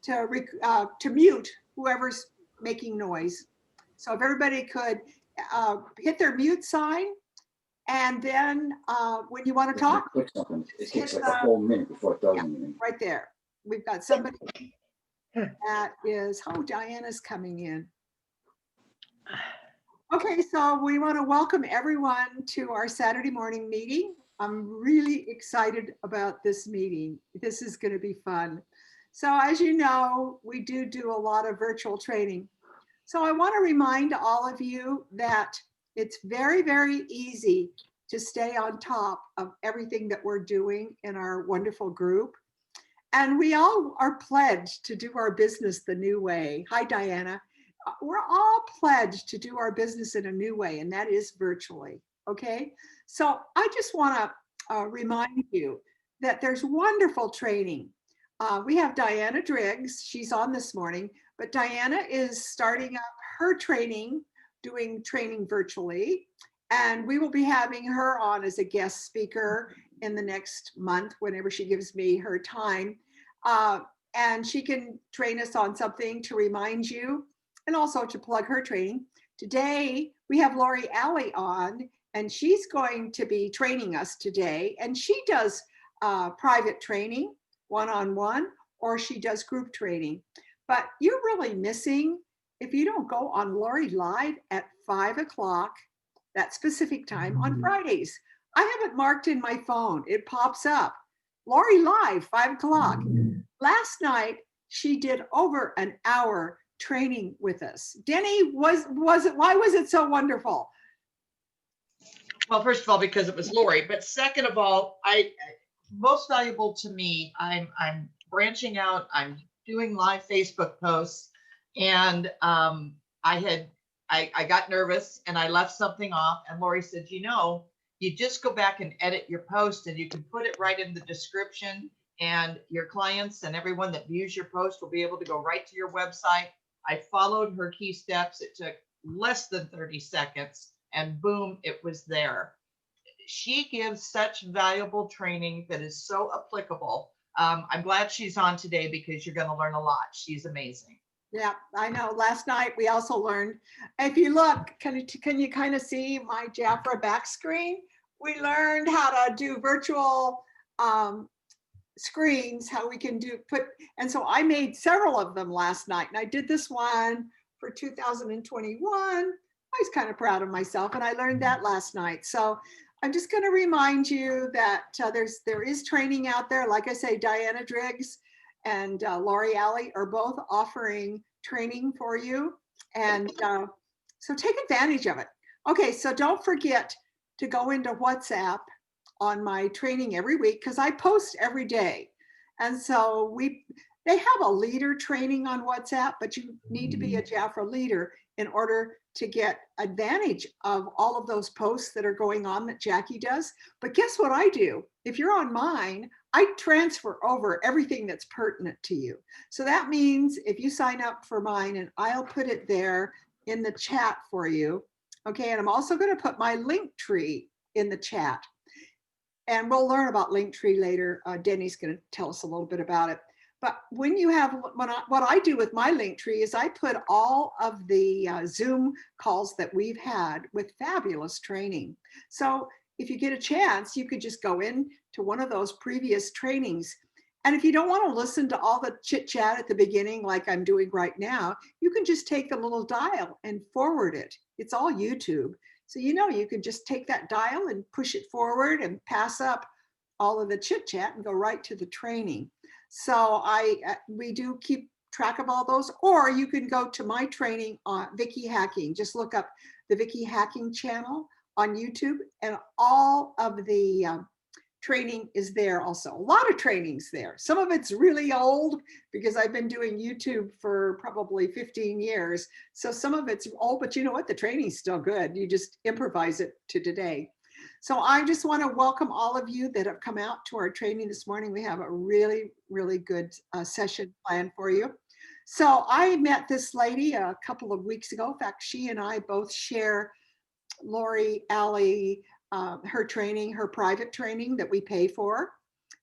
to mute whoever's making noise. So if everybody could hit their mute sign, and then when you want to talk, Quick something. It just hit takes like a whole minute before it does anything. right there. We've got somebody that is, oh, Diana's coming in. Okay, so we want to welcome everyone to our Saturday morning meeting. I'm really excited about this meeting. This is going to be fun. So as you know, we do a lot of virtual training. So I want to remind all of you that it's very, very easy to stay on top of everything that we're doing in our wonderful group. And we all are pledged to do our business the new way. Hi, Diana. We're all pledged to do our business in a new way, and that is virtually, okay? So I just wanna remind you that there's wonderful training. We have Diana Driggs, she's on this morning, but Diana is starting up her training, doing training virtually, and we will be having her on as a guest speaker in the next month, whenever she gives me her time. And she can train us on something to remind you and also to plug her training. Today, we have Lori Alley on, and she's going to be training us today. And she does private training, one-on-one, or she does group training. But you're really missing if you don't go on Lori Live at 5 o'clock, that specific time on Fridays. I have it marked in my phone. It pops up. Lori Live, 5 o'clock. Last night, she did over an hour training with us. Deni, why was it so wonderful? Well, first of all, because it was Lori, but second of all, most valuable to me, I'm branching out, I'm doing live Facebook posts, and I got nervous and I left something off, and Lori said, you just go back and edit your post and you can put it right in the description, and your clients and everyone that views your post will be able to go right to your website. I followed her key steps. It took less than 30 seconds and boom, it was there. She gives such valuable training that is so applicable. I'm glad she's on today because you're going to learn a lot. She's amazing. Yeah, I know. Last night we also learned, if you look, can you kind of see my Jafra back screen? We learned how to do virtual screens, how we can and so I made several of them last night, and I did this one for 2021. I was kind of proud of myself, and I learned that last night. So I'm just going to remind you that there is training out there. Like I say, Diana Driggs and Lori Alley are both offering training for you, and so take advantage of it. Okay, so don't forget to go into WhatsApp on my training every week, because I post every day. And so they have a leader training on WhatsApp, but you need to be a Jafra leader in order to get advantage of all of those posts that are going on that Jackie does. But guess what I do? If you're on mine, I transfer over everything that's pertinent to you. So that means if you sign up for mine, and I'll put it there in the chat for you. Okay, and I'm also going to put my link tree in the chat. And we'll learn about Linktree later. Deni's going to tell us a little bit about it. But when you have, what I do with my Linktree is I put all of the Zoom calls that we've had with fabulous training. So if you get a chance, you could just go in to one of those previous trainings. And if you don't want to listen to all the chit chat at the beginning, like I'm doing right now, you can just take the little dial and forward it. It's all YouTube. So, you can just take that dial and push it forward and pass up all of the chit chat and go right to the training. So we do keep track of all those, or you can go to my training on Vickie Hacking. Just look up the Vickie Hacking channel on YouTube, and all of the training is there also. A lot of trainings there. Some of it's really old because I've been doing YouTube for probably 15 years. So some of it's old, but you know what? The training's still good. You just improvise it to today. So I just want to welcome all of you that have come out to our training this morning. We have a really, really good session planned for you. So I met this lady a couple of weeks ago. In fact, she and I both share Lori Alley, her training, her private training that we pay for.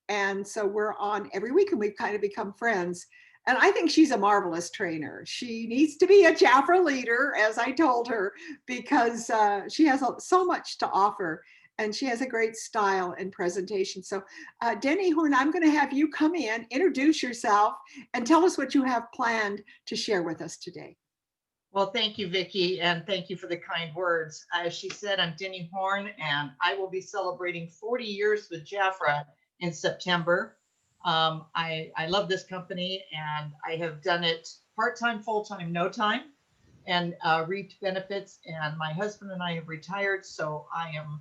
And so we're on every week, and we've kind of become friends. And I think she's a marvelous trainer. She needs to be a Jafra leader, as I told her, because she has so much to offer and she has a great style and presentation. So Deni Horn, I'm going to have you come in, introduce yourself, and tell us what you have planned to share with us today. Well, thank you, Vicki, and thank you for the kind words. As she said, I'm Deni Horn, and I will be celebrating 40 years with Jafra in September. I love this company, and I have done it part-time, full-time, no time, and reaped benefits. And my husband and I have retired, so I am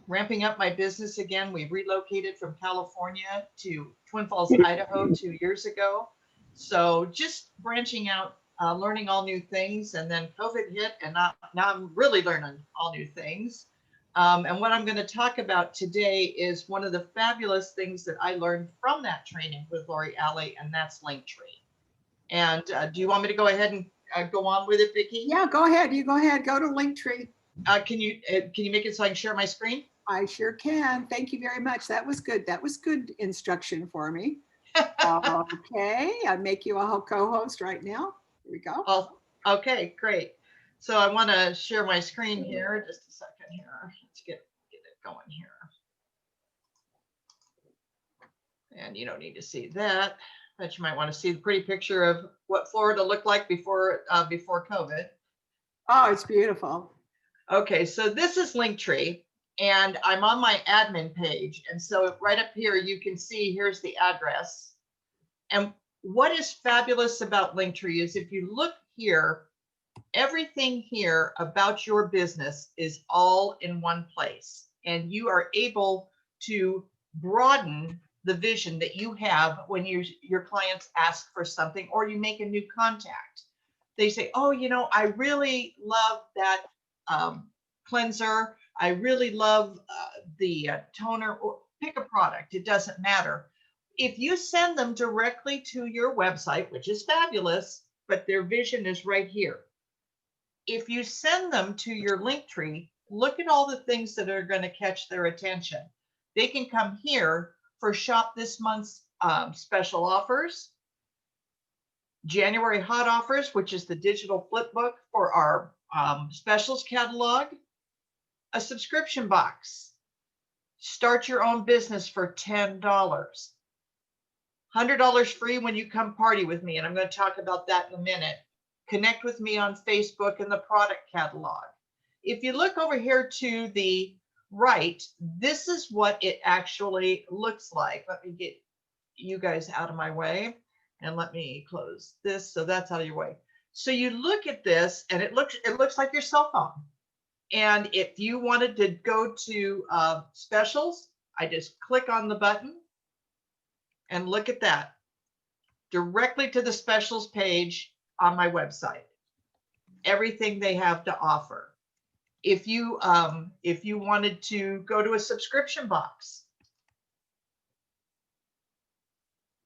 ramping up my business again. We relocated from California to Twin Falls, Idaho 2 years ago. So just branching out, learning all new things, and then COVID hit, and now I'm really learning all new things. And what I'm going to talk about today is one of the fabulous things that I learned from that training with Lori Alley, and that's Linktree. And do you want me to go ahead and go on with it, Vicki? Yeah, go ahead. You go ahead. Go to Linktree. Can you make it so I can share my screen? I sure can. Thank you very much. That was good. That was good instruction for me. Okay, I make you a co-host right now. Here we go. Oh, okay, great. So I want to share my screen here. Just a second here. Let's get it going here. And you don't need to see that, but you might want to see the pretty picture of what Florida looked like before COVID. Oh, it's beautiful. Okay, so this is Linktree, and I'm on my admin page. And so right up here, you can see here's the address. And what is fabulous about Linktree is if you look here, everything here about your business is all in one place. And you are able to broaden the vision that you have when your clients ask for something or you make a new contact. They say, oh, I really love that cleanser. I really love the toner, or pick a product. It doesn't matter. If you send them directly to your website, which is fabulous, but their vision is right here. If you send them to your Linktree, look at all the things that are going to catch their attention. They can come here for shop this month's special offers, January hot offers, which is the digital flip book for our specials catalog, a subscription box, start your own business for $10, $100 free when you come party with me. And I'm going to talk about that in a minute. Connect with me on Facebook and the product catalog. If you look over here to the right, this is what it actually looks like. Let me get you guys out of my way and let me close this. So that's out of your way. So you look at this and it looks like your cell phone. And if you wanted to go to specials, I just click on the button and look at that, directly to the specials page on my website. Everything they have to offer. If you wanted to go to a subscription box,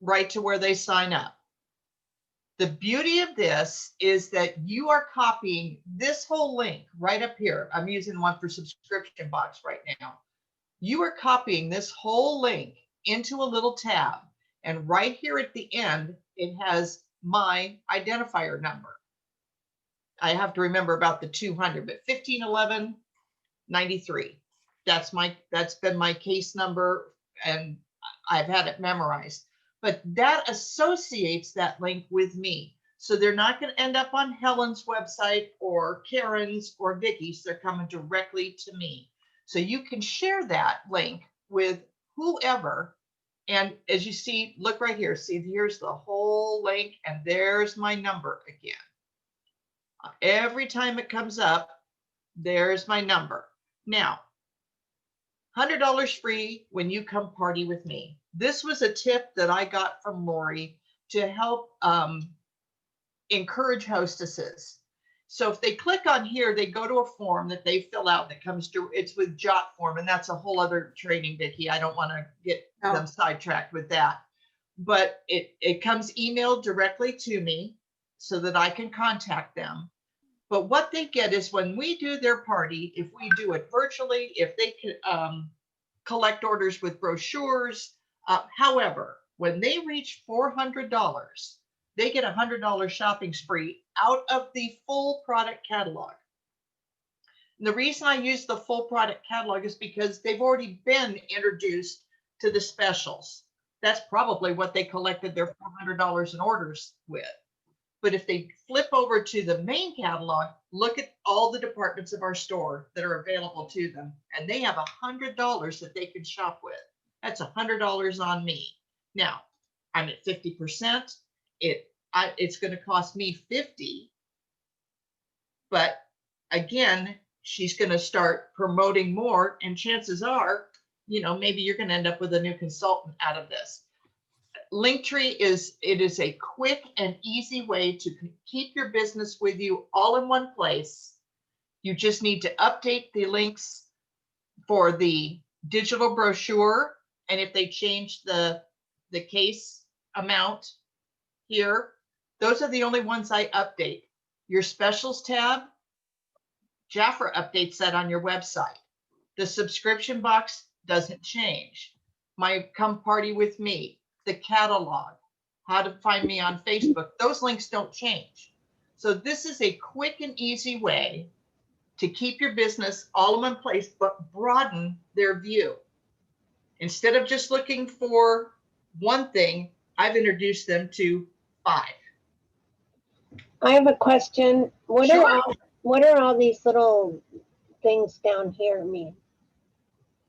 right to where they sign up. The beauty of this is that you are copying this whole link right up here. I'm using one for subscription box right now. You are copying this whole link into a little tab. And right here at the end, it has my identifier number. I have to remember about the 200, but 151193. That's been my case number, and I've had it memorized. But that associates that link with me. So they're not going to end up on Helen's website or Karen's or Vickie's. They're coming directly to me. So you can share that link with whoever. And as you see, look right here. See, here's the whole link, and there's my number again. Every time it comes up, there's my number. Now, $100 free when you come party with me. This was a tip that I got from Lori to help encourage hostesses. So if they click on here, they go to a form that they fill out that comes to, it's with Jot form, and that's a whole other training, Vicki. I don't want to get them sidetracked with that. But it comes emailed directly to me so that I can contact them. But what they get is when we do their party, if we do it virtually, if they can collect orders with brochures, however, when they reach $400, they get $100 shopping spree out of the full product catalog. And the reason I use the full product catalog is because they've already been introduced to the specials. That's probably what they collected their $400 in orders with. But if they flip over to the main catalog, look at all the departments of our store that are available to them, and they have $100 that they can shop with. That's $100 on me. Now, I'm at 50%. It's going to cost me $50. But again, she's going to start promoting more, and chances are, maybe you're going to end up with a new consultant out of this. Linktree is a quick and easy way to keep your business with you all in one place. You just need to update the links for the digital brochure, and if they change the case amount here, those are the only ones I update. Your specials tab, Jafra updates that on your website. The subscription box doesn't change. My Come Party With Me, the catalog, how to find me on Facebook, those links don't change. So this is a quick and easy way to keep your business all in one place, but broaden their view. Instead of just looking for one thing, I've introduced them to 5. I have a question. What Sure. are all these little things down here mean?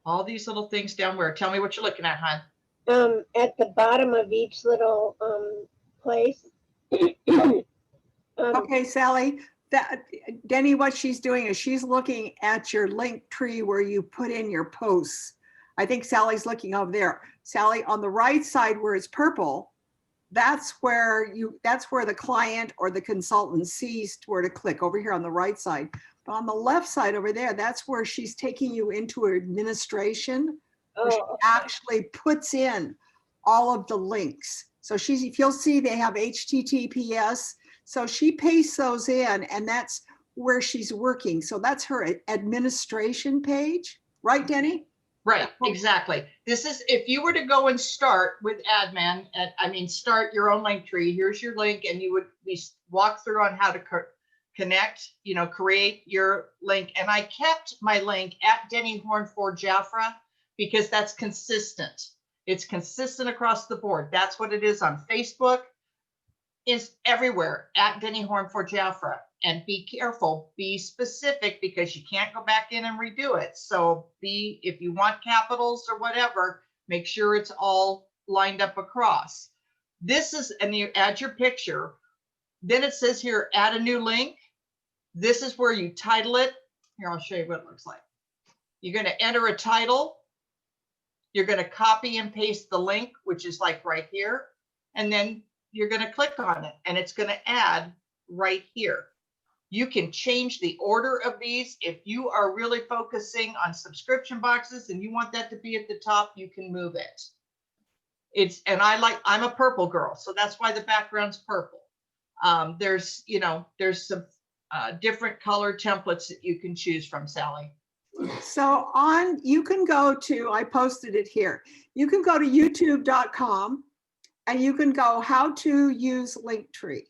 All these little things down where? Tell me what you're looking at, hon. At the bottom of each little place. Okay, Sally, Deni, what she's doing is she's looking at your link tree where you put in your posts. I think Sally's looking over there. Sally, on the right side where it's purple, that's where the client or the consultant sees where to click, over here on the right side. But on the left side over there, that's where she's taking you into administration, where she actually puts in all of the links. So if you'll see, they have HTTPS. So she pastes those in, and that's where she's working. So that's her administration page, right, Deni? Right, exactly. This is, if you were to go and start with admin, start your own link tree, here's your link, and you would walk through on how to connect, create your link. And I kept my link at Deni Horn for Jafra because that's consistent. It's consistent across the board. That's what it is on Facebook. Is everywhere at Deni Horn for Jafra. And be careful, be specific, because you can't go back in and redo it. So if you want capitals or whatever, make sure it's all lined up across. And you add your picture. Then it says here, add a new link. This is where you title it. Here, I'll show you what it looks like. You're going to enter a title. You're going to copy and paste the link, which is like right here. And then you're going to click on it, and it's going to add right here. You can change the order of these. If you are really focusing on subscription boxes and you want that to be at the top, you can move it. I'm a purple girl, so that's why the background's purple. There's some different color templates that you can choose from, Sally. So you can go to, I posted it here. You can go to youtube.com and you can go how to use Linktree.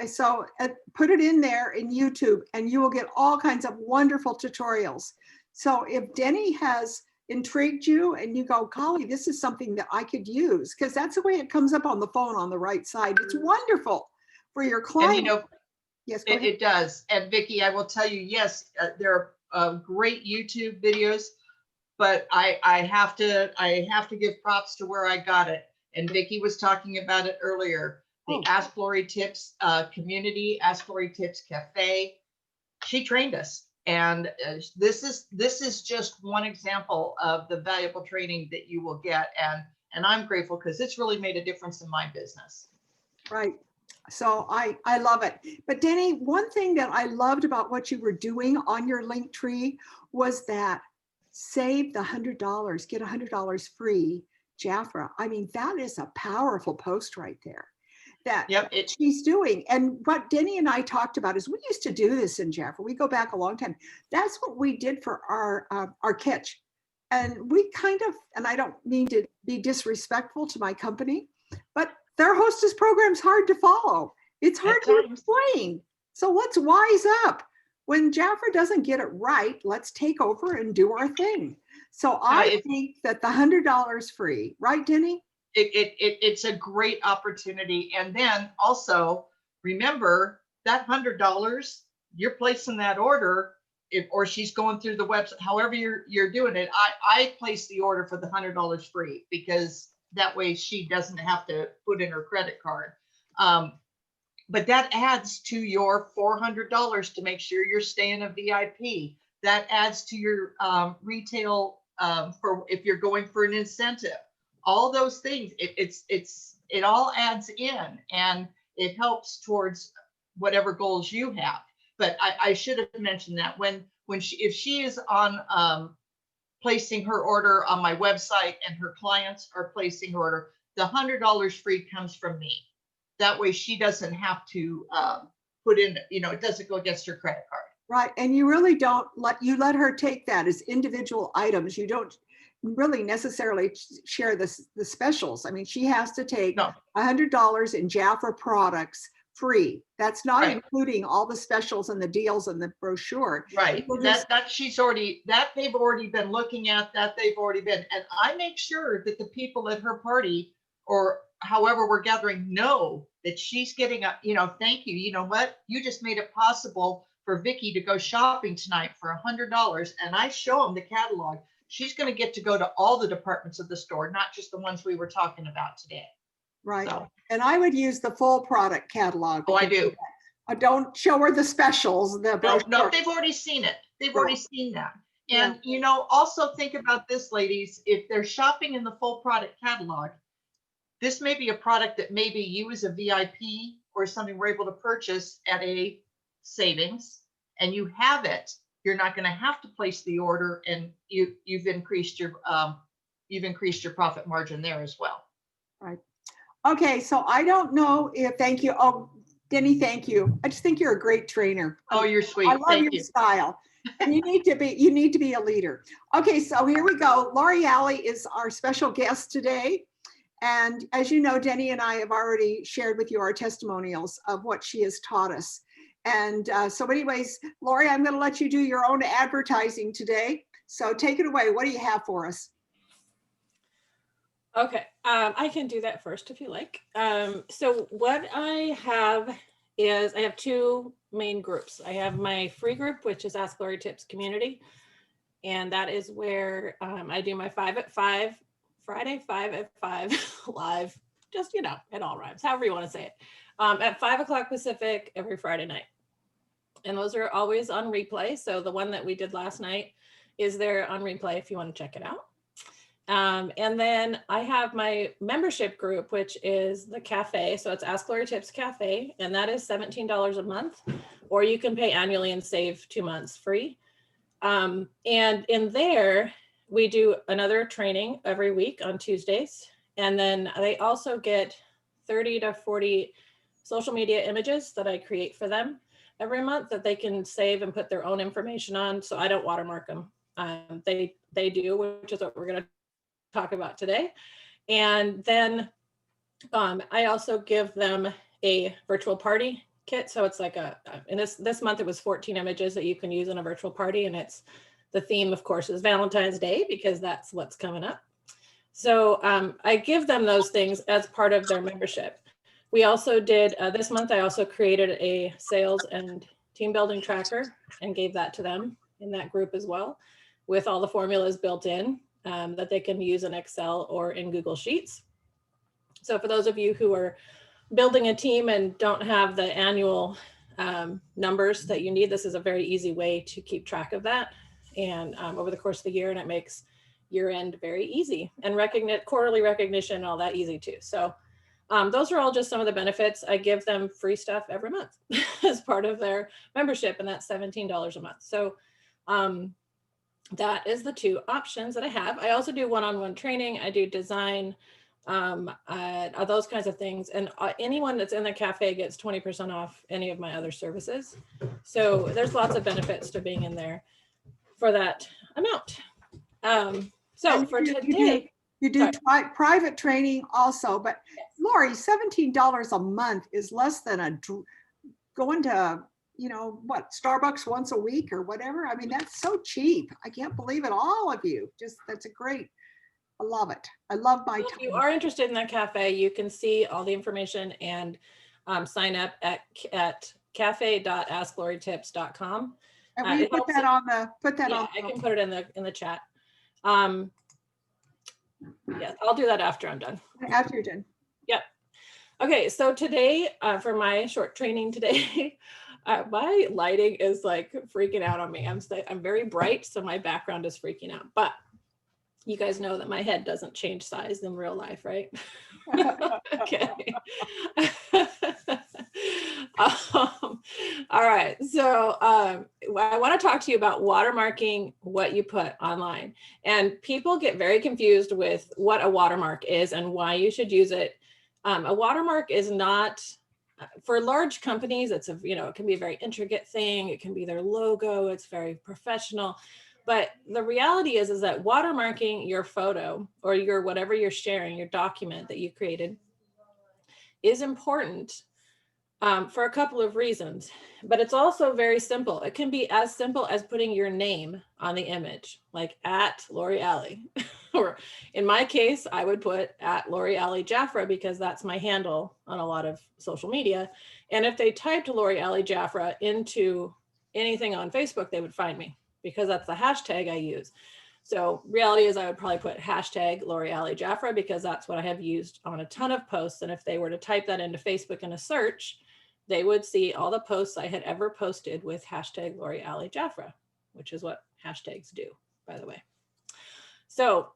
So put it in there in YouTube and you will get all kinds of wonderful tutorials. So if Deni has intrigued you and you go, golly, this is something that I could use, because that's the way it comes up on the phone on the right side. It's wonderful for your client. And yes, it does. And Vickie, I will tell you, yes, there are great YouTube videos, but I have to give props to where I got it. And Vickie was talking about it earlier. The Ask Lori Tips community, Ask Lori Tips Cafe. She trained us, and this is just one example of the valuable training that you will get, and I'm grateful because it's really made a difference in my business. Right. So I love it. But Deni, one thing that I loved about what you were doing on your Linktree was that save the $100, get $100 free, Jafra. I mean, that is a powerful post right there. That she's doing. And what Deni and I talked about is we used to do this in Jafra. We go back a long time. That's what we did for our kitchen. And we kind of, and I don't mean to be disrespectful to my company, but their hostess program's hard to follow. It's hard At to times. explain. So let's wise up. When Jafra doesn't get it right, let's take over and do our thing. So I think that the $100 free, right, Deni? It's a great opportunity. And then also remember that $100, you're placing that order, or she's going through the website, however you're doing it. I place the order for the $100 free, because that way she doesn't have to put in her credit card. But that adds to your $400 to make sure you're staying a VIP. That adds to your retail for if you're going for an incentive. All those things, it all adds in, and it helps towards whatever goals you have. But I should have mentioned that if she is on placing her order on my website and her clients are placing her order, the $100 free comes from me. That way she doesn't have to put in, it doesn't go against her credit card. Right. And you really don't let her take that as individual items. You don't really necessarily share the specials. I mean, she has to take $100 in Jafra products free. That's not including all the specials and the deals and the brochure. Right. They've already been looking at that. They've already been, and I make sure that the people at her party, or however we're gathering, know that she's getting a, thank you. You know what? You just made it possible for Vickie to go shopping tonight for $100. And I show them the catalog. She's going to get to go to all the departments of the store, not just the ones we were talking about today. Right. So. And I would use the full product catalog. Oh, I do. I don't show her the specials. No, they've already seen it. They've already seen that. And, also think about this, ladies, if they're shopping in the full product catalog, this may be a product that maybe you as a VIP or something were able to purchase at a savings, and you have it. You're not going to have to place the order, and you've increased your profit margin there as well. Right. Okay. So I don't know if, thank you. Oh, Deni, thank you. I just think you're a great trainer. Oh, you're sweet. I love your style. And you need to be a leader. Okay. So here we go. Lori Alley is our special guest today. And as you know, Deni and I have already shared with you our testimonials of what she has taught us. And so anyways, Lori, I'm going to let you do your own advertising today. So take it away. What do you have for us? Okay, I can do that first if you like. So what I have is I have two main groups. I have my free group, which is Ask Lori Tips Community. And that is where I do my 5 at 5, Friday 5 at 5 live, just, it all rhymes, however you want to say it, at 5 o'clock Pacific every Friday night. And those are always on replay. So the one that we did last night is there on replay if you want to check it out. And then I have my membership group, which is the cafe. So it's Ask Lori Tips Cafe, and that is $17 a month, or you can pay annually and save 2 months free. And in there, we do another training every week on Tuesdays. And then they also get 30 to 40 social media images that I create for them every month that they can save and put their own information on. So I don't watermark them. They do, which is what we're going to talk about today. And then I also give them a virtual party kit. So it's like and this month it was 14 images that you can use in a virtual party. And the theme, of course, is Valentine's Day, because that's what's coming up. So I give them those things as part of their membership. We also did, this month, I also created a sales and team building tracker and gave that to them in that group as well, with all the formulas built in that they can use in Excel or in Google Sheets. So for those of you who are building a team and don't have the annual numbers that you need, this is a very easy way to keep track of that. And over the course of the year, and it makes year end very easy, and quarterly recognition, all that easy too. So those are all just some of the benefits. I give them free stuff every month as part of their membership, and that's $17 a month. So that is the two options that I have. I also do one-on-one training. I do design, those kinds of things. And anyone that's in the cafe gets 20% off any of my other services. So there's lots of benefits to being in there for that amount. So for today, You do private training also, but Yes. Lori, $17 a month is less than going to, what, Starbucks once a week or whatever. I mean, that's so cheap. I can't believe it. All of you, that's a great, I love it. I love my If you time. are interested in that cafe, you can see all the information and sign up at cafe.askloritips.com. And will you put that on the, Yeah, I can put it in the chat. Yeah, I'll do that after I'm done. after you're done. Yep. Okay, so today, for my short training today, my lighting is like freaking out on me. I'm very bright, so my background is freaking out. But you guys know that my head doesn't change size in real life, right? Okay. All right. So I want to talk to you about watermarking what you put online. And people get very confused with what a watermark is and why you should use it. A watermark is not, for large companies, it's it can be a very intricate thing. It can be their logo. It's very professional. But the reality is that watermarking your photo or your whatever you're sharing, your document that you created, is important for a couple of reasons. But it's also very simple. It can be as simple as putting your name on the image, like at Lori Alley. Or in my case, I would put at Lori Alley Jafra because that's my handle on a lot of social media. And if they typed Lori Alley Jafra into anything on Facebook, they would find me, because that's the hashtag I use. So reality is I would probably put hashtag Lori Alley Jafra because that's what I have used on a ton of posts. And if they were to type that into Facebook in a search, they would see all the posts I had ever posted with hashtag Lori Alley Jafra, which is what hashtags do, by the way. So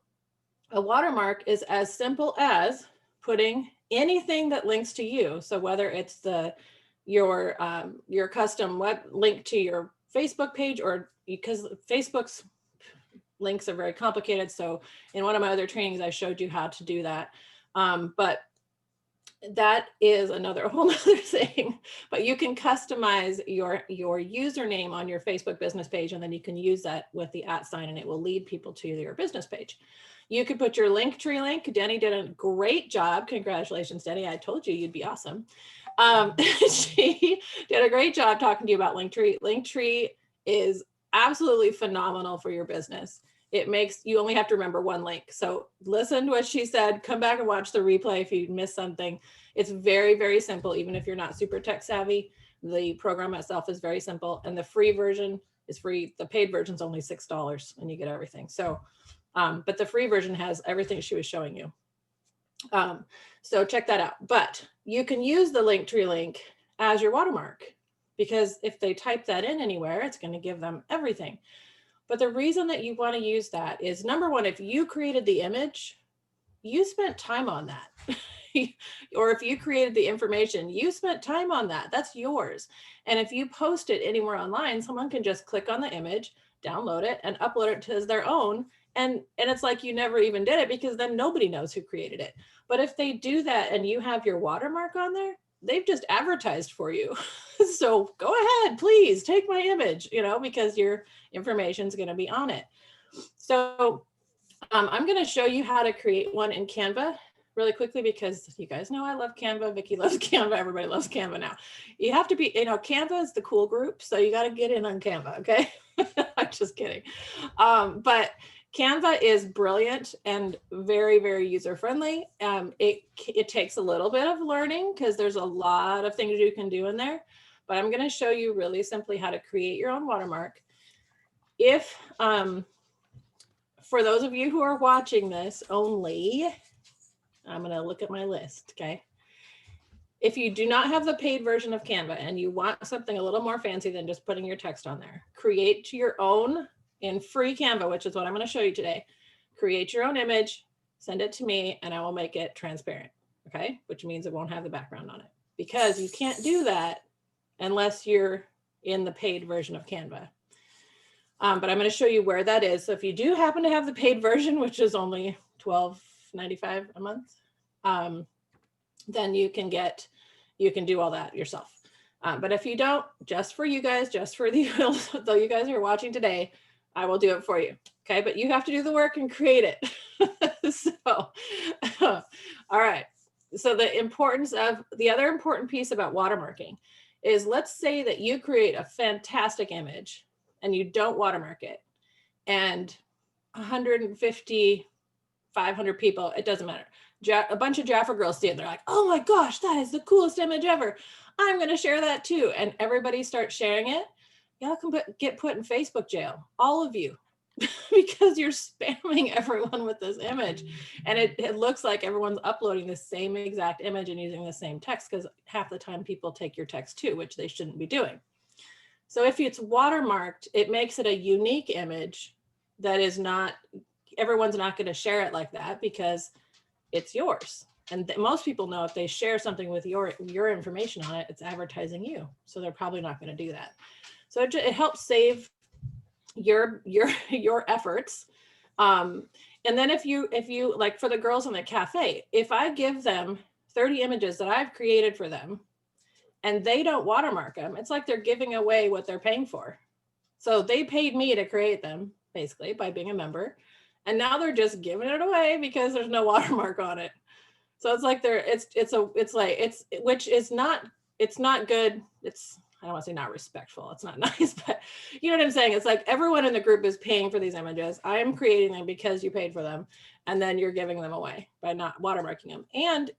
a watermark is as simple as putting anything that links to you. So whether it's your custom web link to your Facebook page, or because Facebook's links are very complicated. So in one of my other trainings, I showed you how to do that. But that is another whole nother thing. But you can customize your username on your Facebook business page, and then you can use that with the @ sign, and it will lead people to your business page. You could put your Linktree link. Deni did a great job. Congratulations, Deni. I told you you'd be awesome. She did a great job talking to you about Linktree. Linktree is absolutely phenomenal for your business. It makes you only have to remember one link. So listen to what she said, come back and watch the replay if you missed something. It's very, very simple. Even if you're not super tech savvy, the program itself is very simple, and the free version is free. The paid version is only $6 and you get everything. So, but the free version has everything she was showing you. So check that out. But you can use the Linktree link as your watermark, because if they type that in anywhere, it's going to give them everything. But the reason that you want to use that is, number one, if you created the image, you spent time on that. Or if you created the information, you spent time on that. That's yours. And if you post it anywhere online, someone can just click on the image, download it, and upload it as their own. And it's like you never even did it, because then nobody knows who created it. But if they do that and you have your watermark on there, they've just advertised for you. So go ahead, please take my image, because your information is going to be on it. So I'm going to show you how to create one in Canva really quickly, because you guys know I love Canva. Vickie loves Canva. Everybody loves Canva now. You have to be, Canva is the cool group. So you got to get in on Canva. Okay. I'm just kidding. But Canva is brilliant and very, very user-friendly. It takes a little bit of learning because there's a lot of things you can do in there, but I'm going to show you really simply how to create your own watermark. If, for those of you who are watching this only, I'm going to look at my list, okay? If you do not have the paid version of Canva and you want something a little more fancy than just putting your text on there, create your own in free Canva, which is what I'm going to show you today. Create your own image, send it to me, and I will make it transparent, okay? Which means it won't have the background on it, because you can't do that unless you're in the paid version of Canva. But I'm going to show you where that is. So if you do happen to have the paid version, which is only $12.95 a month, then you can do all that yourself. But if you don't, just for you guys, just for you guys who are watching today, I will do it for you. Okay, but you have to do the work and create it. So, all right. So the other important piece about watermarking is, let's say that you create a fantastic image and you don't watermark it, and 150, 500 people, it doesn't matter. A bunch of Jafra girls see it. They're like, oh my gosh, that is the coolest image ever. I'm going to share that too. And everybody starts sharing it. Y'all can get put in Facebook jail, all of you, because you're spamming everyone with this image. And it looks like everyone's uploading the same exact image and using the same text, because half the time people take your text too, which they shouldn't be doing. So if it's watermarked, it makes it a unique image that is not, everyone's not going to share it like that because it's yours. And most people know if they share something with your information on it, it's advertising you. So they're probably not going to do that. So it helps save your efforts. And then if you like, for the girls in the cafe, if I give them 30 images that I've created for them and they don't watermark them, it's like they're giving away what they're paying for. So they paid me to create them, basically, by being a member. And now they're just giving it away because there's no watermark on it. So it's like it's not good. I don't want to say not respectful. It's not nice, but you know what I'm saying? It's like everyone in the group is paying for these images. I'm creating them because you paid for them. And then you're giving them away by not watermarking them. And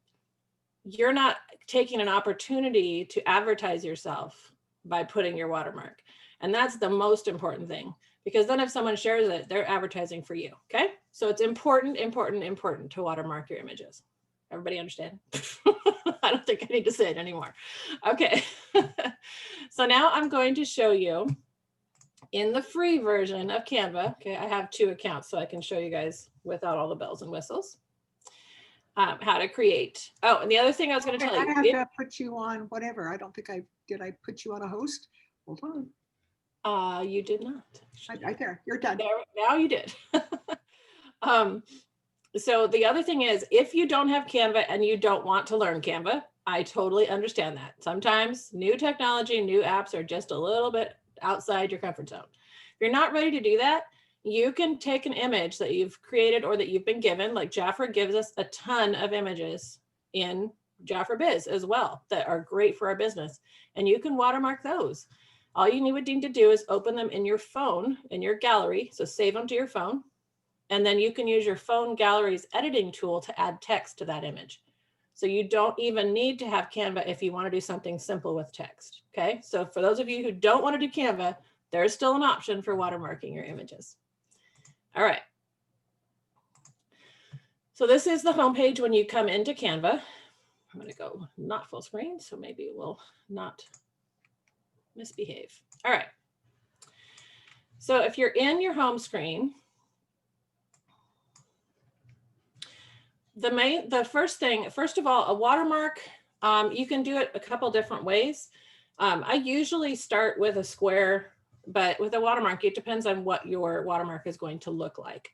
you're not taking an opportunity to advertise yourself by putting your watermark. And that's the most important thing, because then if someone shares it, they're advertising for you. Okay. So it's important to watermark your images. Everybody understand? I don't think I need to say it anymore. Okay. So now I'm going to show you in the free version of Canva. Okay. I have 2 accounts, so I can show you guys without all the bells and whistles how to create. Oh, and the other thing I was going to tell you. I have to put you on whatever. I don't think did I put you on a host? Hold on. You did not. Right there. You're done. Now you did. So the other thing is, if you don't have Canva and you don't want to learn Canva, I totally understand that. Sometimes new technology, new apps are just a little bit outside your comfort zone. If you're not ready to do that, you can take an image that you've created or that you've been given. Like Jafra gives us a ton of images in Jafra Biz as well that are great for our business. And you can watermark those. All you need to do is open them in your phone, in your gallery. So save them to your phone. And then you can use your phone gallery's editing tool to add text to that image. So you don't even need to have Canva if you want to do something simple with text. Okay. So for those of you who don't want to do Canva, there's still an option for watermarking your images. All right. So this is the homepage when you come into Canva. I'm going to go not full screen, so maybe it will not misbehave. All right. So if you're in your home screen, first of all, a watermark, you can do it a couple different ways. I usually start with a square, but with a watermark, it depends on what your watermark is going to look like.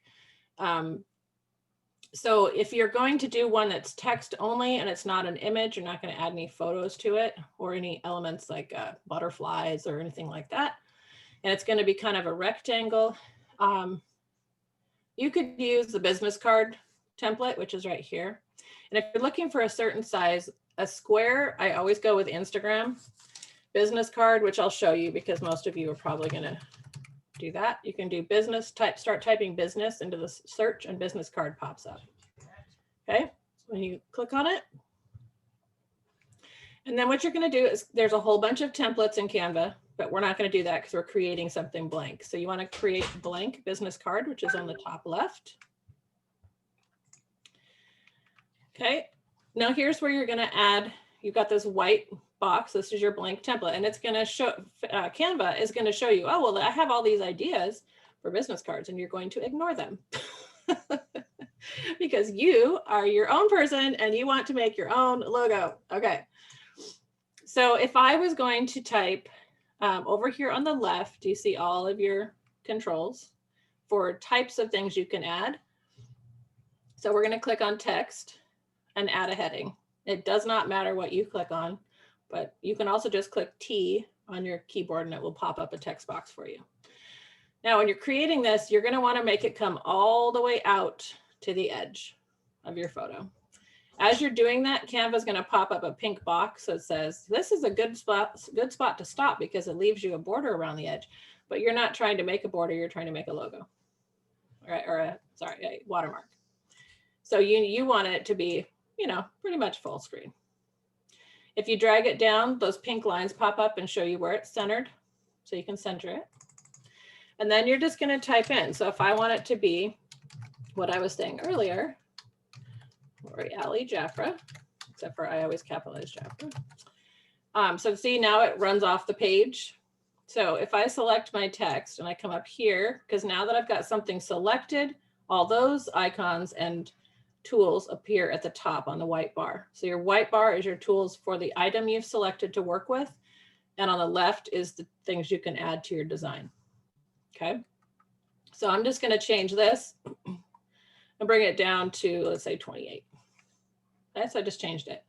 So if you're going to do one that's text only and it's not an image, you're not going to add any photos to it or any elements like butterflies or anything like that. And it's going to be kind of a rectangle. You could use the business card template, which is right here. And if you're looking for a certain size, a square, I always go with Instagram. Business card, which I'll show you because most of you are probably going to do that. You can do business, start typing business into the search and business card pops up. Okay, when you click on it. And then what you're going to do is there's a whole bunch of templates in Canva, but we're not going to do that because we're creating something blank. So you want to create blank business card, which is on the top left. Okay, now here's where you're going to add, you've got this white box. This is your blank template, and it's going to show, Canva is going to show you, oh, well, I have all these ideas for business cards, and you're going to ignore them because you are your own person and you want to make your own logo. Okay, so if I was going to type over here on the left, you see all of your controls for types of things you can add. So we're going to click on text and add a heading. It does not matter what you click on, but you can also just click T on your keyboard and it will pop up a text box for you. Now, when you're creating this, you're going to want to make it come all the way out to the edge of your photo. As you're doing that, Canva is going to pop up a pink box that says, this is a good spot to stop because it leaves you a border around the edge, but you're not trying to make a border, you're trying to make a logo, or a watermark. So you want it to be, you know, pretty much full screen. If you drag it down, those pink lines pop up and show you where it's centered, so you can center it. And then you're just going to type in. So if I want it to be what I was saying earlier, Lori Alley Jafra, except for I always capitalize Jafra. So see, now it runs off the page. So if I select my text and I come up here, because now that I've got something selected, all those icons and tools appear at the top on the white bar. So your white bar is your tools for the item you've selected to work with. And on the left is the things you can add to your design. Okay. So I'm just going to change this and bring it down to, let's say 28. Okay, so I just changed it.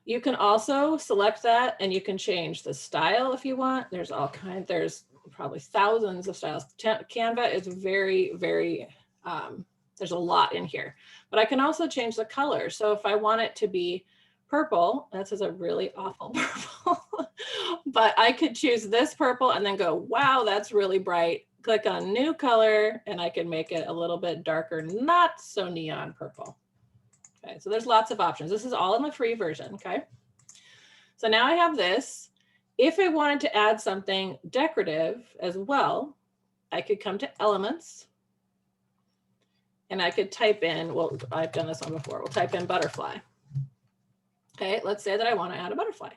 You can also select that and you can change the style if you want. There's all kinds, there's probably thousands of styles. Canva is very, very, there's a lot in here, but I can also change the color. So if I want it to be purple, this is a really awful purple, but I could choose this purple and then go, wow, that's really bright. Click on new color and I can make it a little bit darker, not so neon purple. Okay, so there's lots of options. This is all in the free version, okay? So now I have this. If I wanted to add something decorative as well, I could come to elements and I could type in, well, I've done this one before. We'll type in butterfly. Okay, let's say that I want to add a butterfly.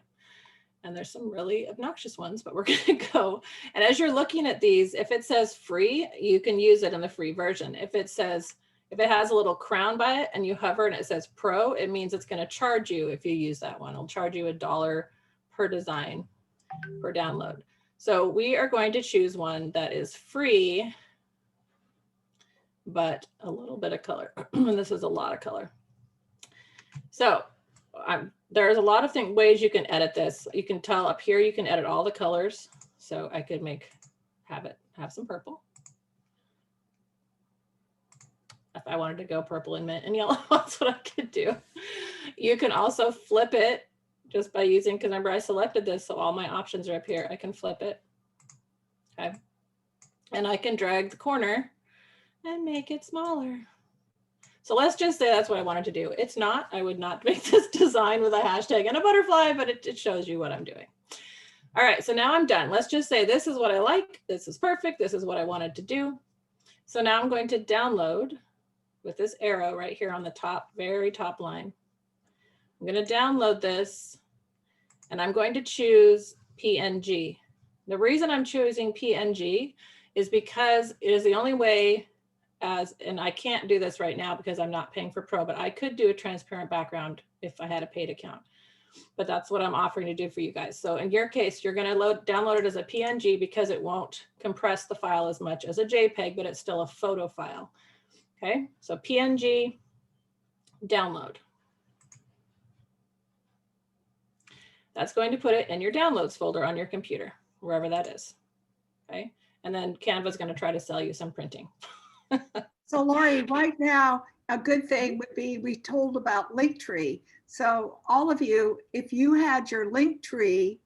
And there's some really obnoxious ones, but we're going to go. And as you're looking at these, if it says free, you can use it in the free version. If it has a little crown by it and you hover and it says pro, it means it's going to charge you if you use that one. It'll charge you $1 per design per download. So we are going to choose one that is free, but a little bit of color. And this is a lot of color. So there's a lot of ways you can edit this. You can tell up here, you can edit all the colors. So I could have some purple. If I wanted to go purple and mint and yellow, that's what I could do. You can also flip it just by using, because remember I selected this, so all my options are up here. I can flip it. Okay. And I can drag the corner and make it smaller. So let's just say that's what I wanted to do. It's not, I would not make this design with a hashtag and a butterfly, but it shows you what I'm doing. All right, so now I'm done. Let's just say this is what I like. This is perfect. This is what I wanted to do. So now I'm going to download with this arrow right here on the top, very top line. I'm going to download this and I'm going to choose PNG. The reason I'm choosing PNG is because it is the only way and I can't do this right now because I'm not paying for Pro, but I could do a transparent background if I had a paid account. But that's what I'm offering to do for you guys. So in your case, you're going to download it as a PNG because it won't compress the file as much as a JPEG, but it's still a photo file. Okay, so PNG, download. That's going to put it in your downloads folder on your computer, wherever that is. Okay, and then Canva is going to try to sell you some printing. So Lori, right now, a good thing would be, we told about Linktree. So all of you, if you had your Linktree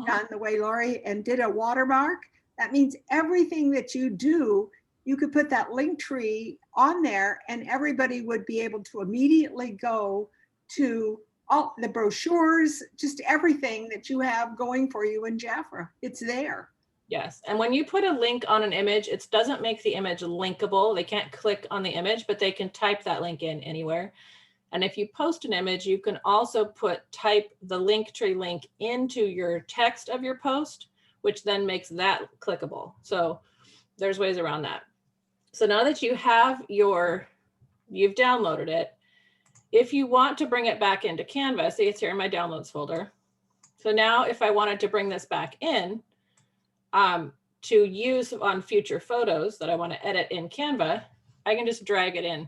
done the way Lori and did a watermark, that means everything that you do, you could put that Linktree on there and everybody would be able to immediately go to all the brochures, just everything that you have going for you in Jafra. It's there. Yes, and when you put a link on an image, it doesn't make the image linkable. They can't click on the image, but they can type that link in anywhere. And if you post an image, you can also type the Linktree link into your text of your post, which then makes that clickable. So there's ways around that. So now that you have you've downloaded it, if you want to bring it back into Canva, see it's here in my downloads folder. So now if I wanted to bring this back in, to use on future photos that I want to edit in Canva, I can just drag it in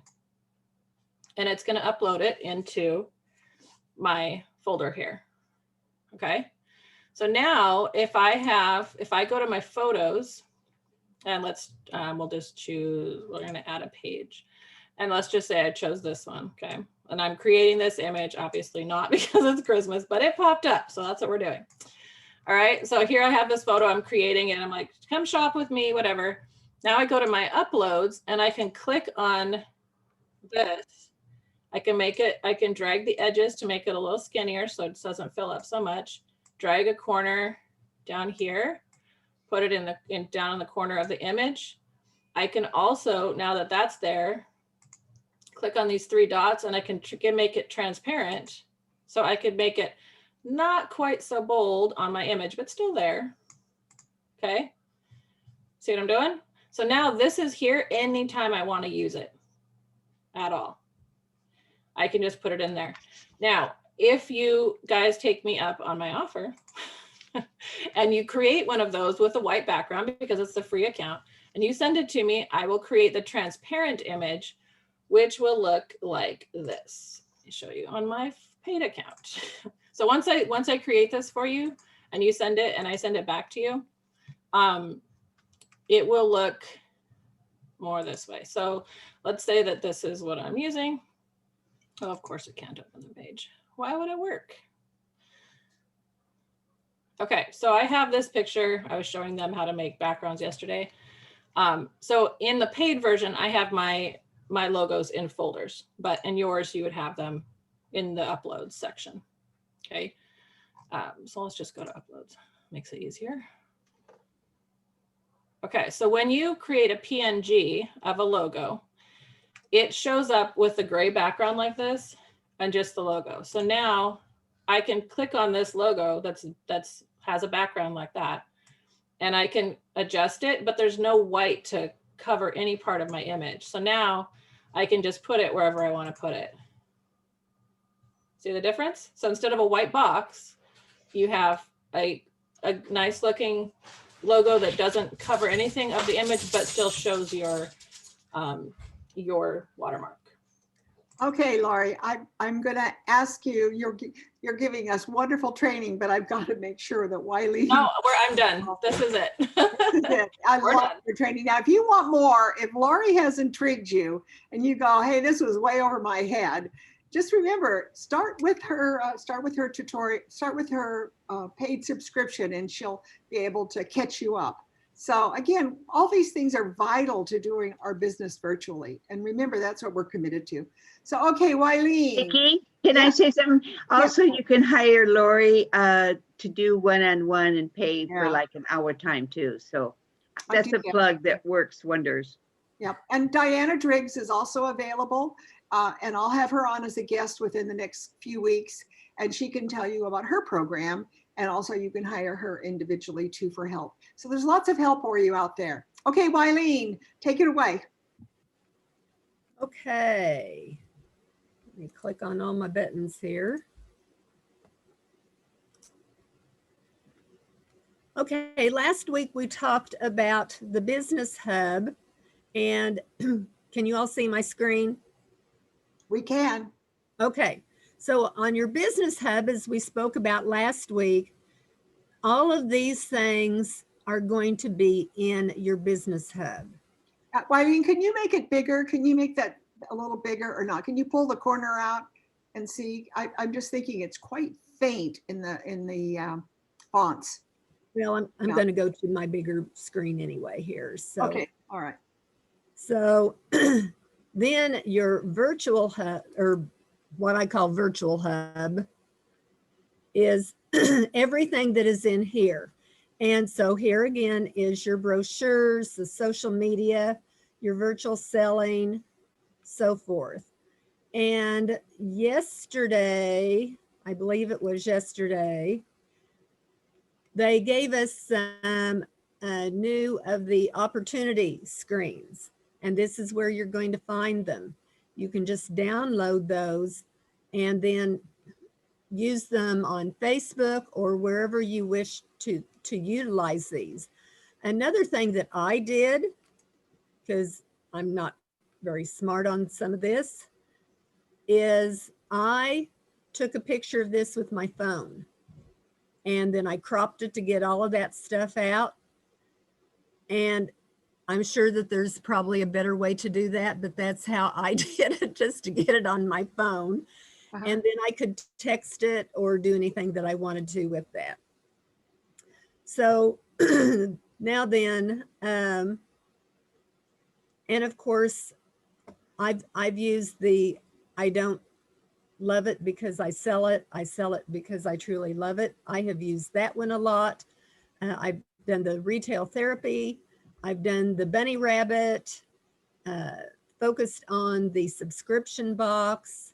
and it's going to upload it into my folder here. Okay. So now if I go to my photos And let's, we'll just choose, we're going to add a page. And let's just say I chose this one. Okay. And I'm creating this image, obviously not because it's Christmas, but it popped up. So that's what we're doing. All right. So here I have this photo, I'm creating it. I'm like, come shop with me, whatever. Now I go to my uploads and I can click on this. I can make it, I can drag the edges to make it a little skinnier so it doesn't fill up so much. Drag a corner down here, put it in the down in the corner of the image. I can also, now that that's there, click on these three dots and I can make it transparent. So I could make it not quite so bold on my image, but still there. Okay. See what I'm doing? So now this is here anytime I want to use it at all. I can just put it in there. Now, if you guys take me up on my offer and you create one of those with a white background because it's the free account and you send it to me, I will create the transparent image, which will look like this. Let me show you on my paid account. So once I create this for you and you send it and I send it back to you, it will look more this way. So let's say that this is what I'm using. Oh, of course it can't open the page. Why would it work? Okay, so I have this picture. I was showing them how to make backgrounds yesterday. So in the paid version, I have my logos in folders, but in yours, you would have them in the uploads section. Okay, so let's just go to uploads. Makes it easier. Okay, so when you create a PNG of a logo, it shows up with a gray background like this and just the logo. So now I can click on this logo that's has a background like that and I can adjust it, but there's no white to cover any part of my image. So now I can just put it wherever I want to put it. See the difference? So instead of a white box, you have a nice looking logo that doesn't cover anything of the image, but still shows your watermark. Okay, Laurie, I'm going to ask you, you're giving us wonderful training, but I've got to make sure that Wylene. No, I'm done. This is it. I We're love done. your training. Now, if you want more, if Laurie has intrigued you and you go, hey, this was way over my head, just remember, start with her tutorial, start with her paid subscription and she'll be able to catch you up. So again, all these things are vital to doing our business virtually. And remember, that's what we're committed to. So, okay, Wylene. Vickie, can Yeah. I say something? Also, you can hire Lori to do one-on-one and pay for Yeah. like an hour time too. So I that's do a get plug that works wonders. Yep. And Diana Driggs is also available. And I'll have her on as a guest within the next few weeks. And she can tell you about her program. And also you can hire her individually too for help. So there's lots of help for you out there. Okay, Wylene, take it away. Okay. Let me click on all my buttons here. Okay, last week we talked about the Business Hub. And can you all see my screen? We can. Okay, so on your Business Hub, as we spoke about last week, all of these things are going to be in your Business Hub. Wylene, can you make it bigger? Can you make that a little bigger or not? Can you pull the corner out and see? I'm just thinking it's quite faint in the fonts. Well, I'm Yeah. going to go to my bigger screen anyway here. So, Okay, all right. So then your virtual hub, or what I call virtual hub, is everything that is in here. And so here again is your brochures, the social media, your virtual selling, so forth. And yesterday, I believe it was yesterday, they gave us some new of the opportunity screens. And this is where you're going to find them. You can just download those and then use them on Facebook or wherever you wish to utilize these. Another thing that I did, because I'm not very smart on some of this, is I took a picture of this with my phone and then I cropped it to get all of that stuff out. And I'm sure that there's probably a better way to do that, but that's how I did it, just to get it on my phone. Uh-huh. And then I could text it or do anything that I wanted to with that. So now then, and of course, I've used the, I don't love it because I sell it. I sell it because I truly love it. I have used that one a lot. I've done the retail therapy. I've done the bunny rabbit, focused on the subscription box.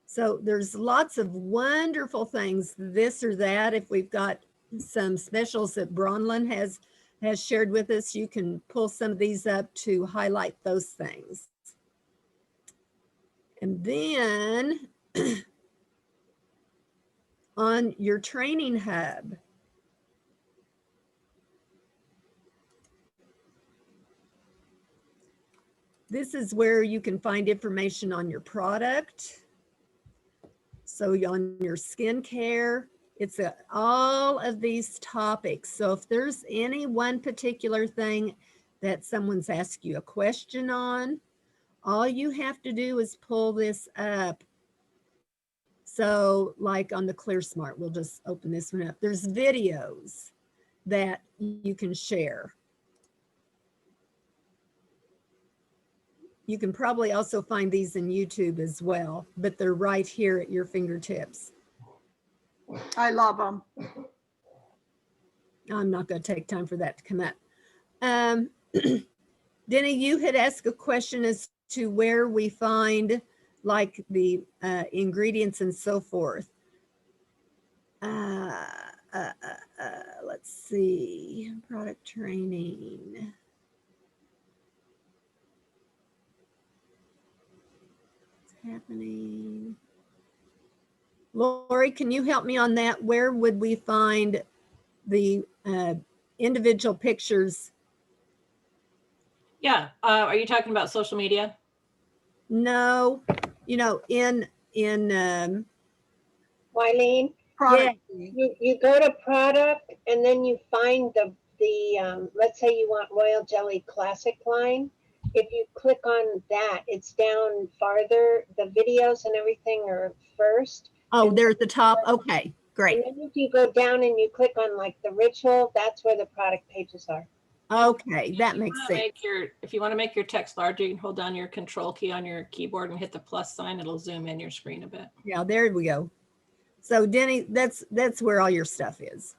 So there's lots of wonderful things, this or that. If we've got some specials that Bronwyn has shared with us, you can pull some of these up to highlight those things. And then on your training hub, this is where you can find information on your product. So on your skincare, it's all of these topics. So if there's any one particular thing that someone's asked you a question on, all you have to do is pull this up. So like on the Clear Smart, we'll just open this one up. There's videos that you can share. You can probably also find these in YouTube as well, but they're right here at your fingertips. I love them. I'm not going to take time for that to come up. Deni, you had asked a question as to where we find like the ingredients and so forth. Let's see, product training. What's happening? Lori, can you help me on that? Where would we find the individual pictures? Yeah. Are you talking about social media? No, you know, in Wylene, Product. you go to product and then you find the let's say you want Royal Jelly Classic line. If you click on that, it's down farther. The videos and everything are first. oh, they're at the top. Okay, great. And then if you go down and you click on like the ritual, that's where the product pages are. Okay, that makes sense. If you want to make your text larger, you can hold down your control key on your keyboard and hit the plus sign. It'll zoom in your screen a bit. Yeah, there we go. So Deni, that's where all your stuff is.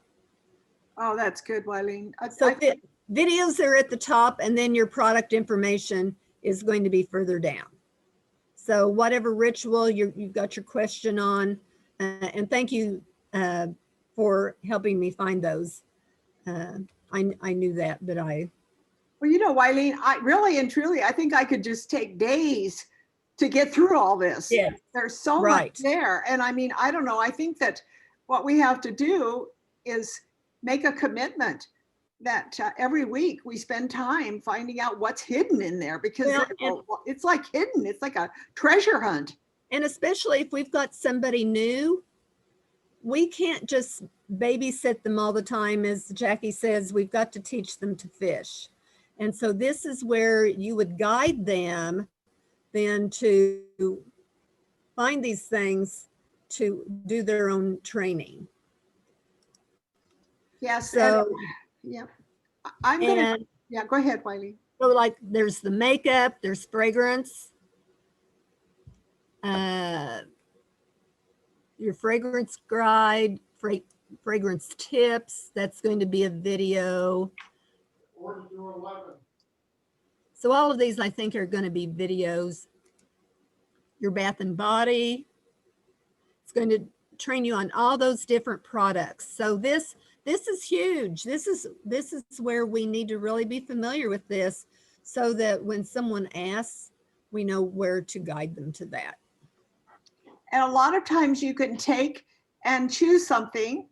Oh, that's good, Wylene. So videos are at the top, and then your product information is going to be further down. So whatever ritual you've got your question on, and thank you for helping me find those. I knew that, but well, you know, Wylene, I really and truly, I think I could just take days to get through all this. Yeah. There's so Right. much there. And I mean, I don't know. I think that what we have to do is make a commitment that every week we spend time finding out what's hidden in there, because it's like hidden. It's like a treasure hunt. And especially if we've got somebody new, we can't just babysit them all the time. As Jackie says, we've got to teach them to fish. And so this is where you would guide them then to find these things to do their own training. Yes. So, yeah. I'm going to, yeah, go ahead, Wylene. So like there's the makeup, there's fragrance, your fragrance guide, fragrance tips, that's going to be a video. So all of these I think are going to be videos. Your bath and body, it's going to train you on all those different products. So this is huge. This is where we need to really be familiar with this, so that when someone asks, we know where to guide them to that. And a lot of times you can take and choose something,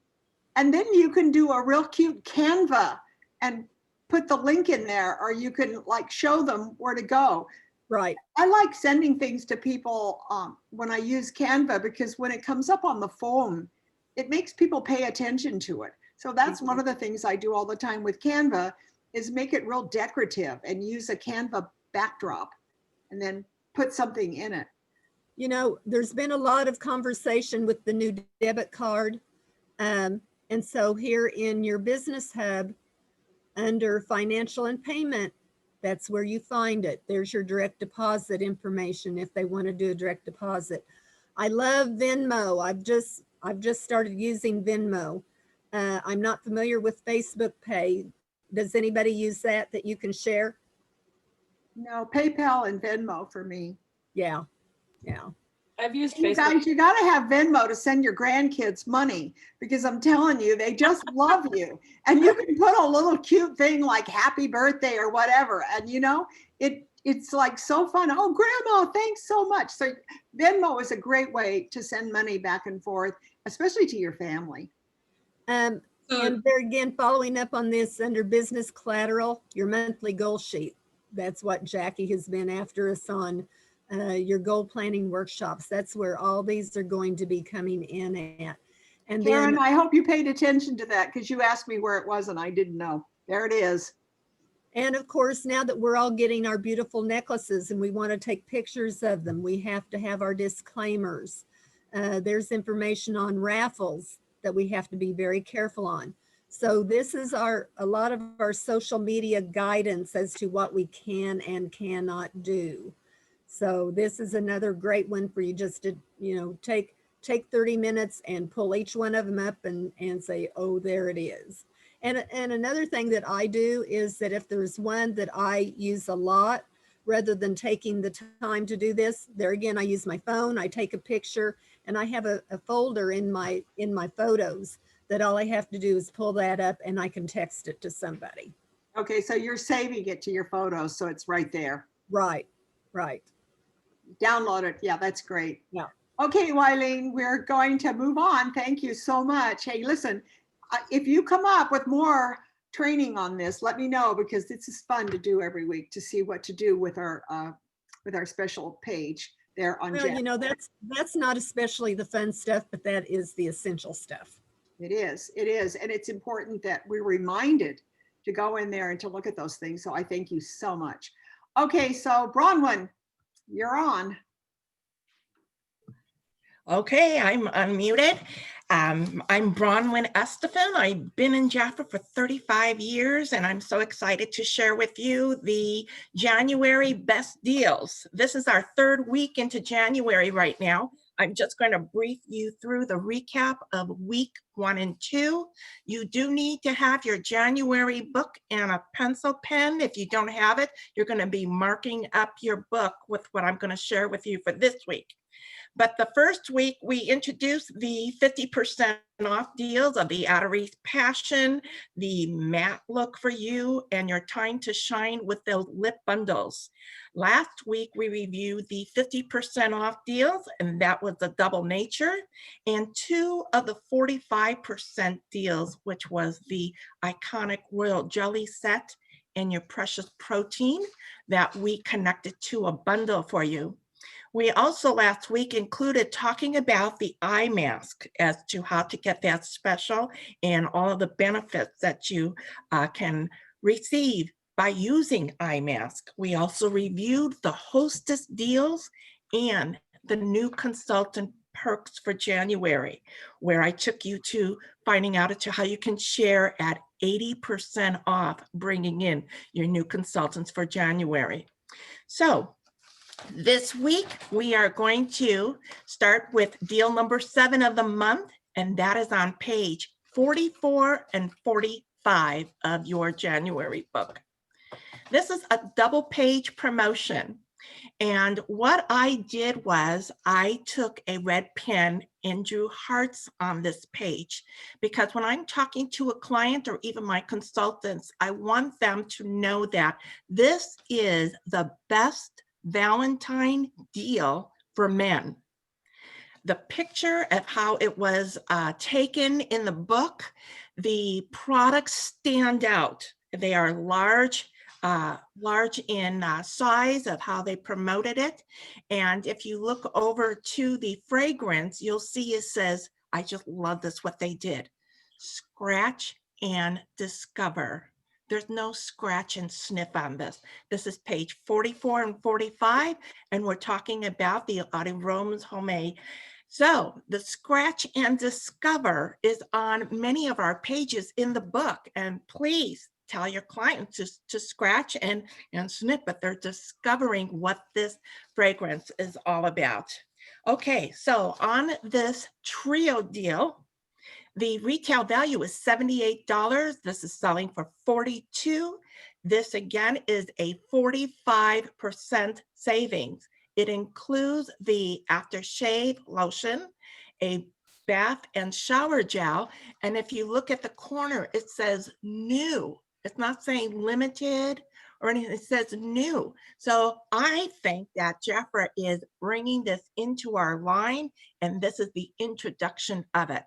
and then you can do a real cute Canva and put the link in there, or you can like show them where to go. Right. I like sending things to people when I use Canva, because when it comes up on the phone, it makes people pay attention to it. So that's one of the things I do all the time with Canva, is make it real decorative and use a Canva backdrop and then put something in it. You know, there's been a lot of conversation with the new debit card. And so here in your business hub, under financial and payment, that's where you find it. There's your direct deposit information if they want to do a direct deposit. I love Venmo. I've just started using Venmo. I'm not familiar with Facebook Pay. Does anybody use that you can share? No, PayPal and Venmo for me. Yeah. I've used You Facebook. guys, you got to have Venmo to send your grandkids money, because I'm telling you, they just love you. And you can put a little cute thing like happy birthday or whatever. And you know, it's like so fun. Oh, grandma, thanks so much. So Venmo is a great way to send money back and forth, especially to your family. And there again, following up on this under business collateral, your monthly goal sheet. That's what Jackie has been after us on. Your goal planning workshops. That's where all these are going to be coming in at. And Karen, then, I hope you paid attention to that, because you asked me where it was and I didn't know. There it is. and of course, now that we're all getting our beautiful necklaces and we want to take pictures of them, we have to have our disclaimers. There's information on raffles that we have to be very careful on. So this is a lot of our social media guidance as to what we can and cannot do. So this is another great one for you just to, you know, take 30 minutes and pull each one of them up and say, oh, there it is. And another thing that I do is that if there's one that I use a lot, rather than taking the time to do this, there again, I use my phone, I take a picture, and I have a folder in my photos that all I have to do is pull that up and I can text it to somebody. Okay, so you're saving it to your photos, so it's right there. Right. Download it. Yeah, that's great. Yeah. Okay, Wylene, we're going to move on. Thank you so much. Hey, listen, if you come up with more training on this, let me know, because this is fun to do every week, to see what to do with our special page there on Well, Jafra. you know, that's not especially the fun stuff, but that is the essential stuff. It is. And it's important that we're reminded to go in there and to look at those things. So I thank you so much. Okay, so Bronwyn, you're on. Okay, I'm unmuted. I'm Bronwyn Estefan. I've been in Jafra for 35 years, and I'm so excited to share with you the January best deals. This is our third week into January right now. I'm just going to brief you through the recap of week 1 and 2. You do need to have your January book and a pencil pen. If you don't have it, you're going to be marking up your book with what I'm going to share with you for this week. But the first week, we introduced the 50% off deals of the Outer East Passion, the matte look for you, and your time to shine with the lip bundles. Last week, we reviewed the 50% off deals, and that was the Double Nature, and 2 of the 45% deals, which was the iconic Royal Jelly set and your Precious Protein that we connected to a bundle for you. We also last week included talking about the eye mask as to how to get that special and all of the benefits that you can receive by using eye mask. We also reviewed the hostess deals and the new consultant perks for January, where I took you to finding out how you can share at 80% off, bringing in your new consultants for January. So this week, we are going to start with deal number 7 of the month, and that is on page 44 and 45 of your January book. This is a double page promotion. And what I did was I took a red pen and drew hearts on this page, because when I'm talking to a client or even my consultants, I want them to know that this is the best Valentine deal for men. The picture of how it was taken in the book, the products stand out. They are large in size of how they promoted it. And if you look over to the fragrance, you'll see it says, I just love this, what they did. Scratch and discover. There's no scratch and sniff on this. This is page 44 and 45, and we're talking about the aromas homemade. So the scratch and discover is on many of our pages in the book, and please tell your clients to scratch and sniff, but they're discovering what this fragrance is all about. Okay, so on this trio deal, the retail value is $78. This is selling for $42. This again is a 45% savings. It includes the aftershave lotion, a bath and shower gel. And if you look at the corner, it says new. It's not saying limited or anything, it says new. So I think that Jafra is bringing this into our line, and this is the introduction of it.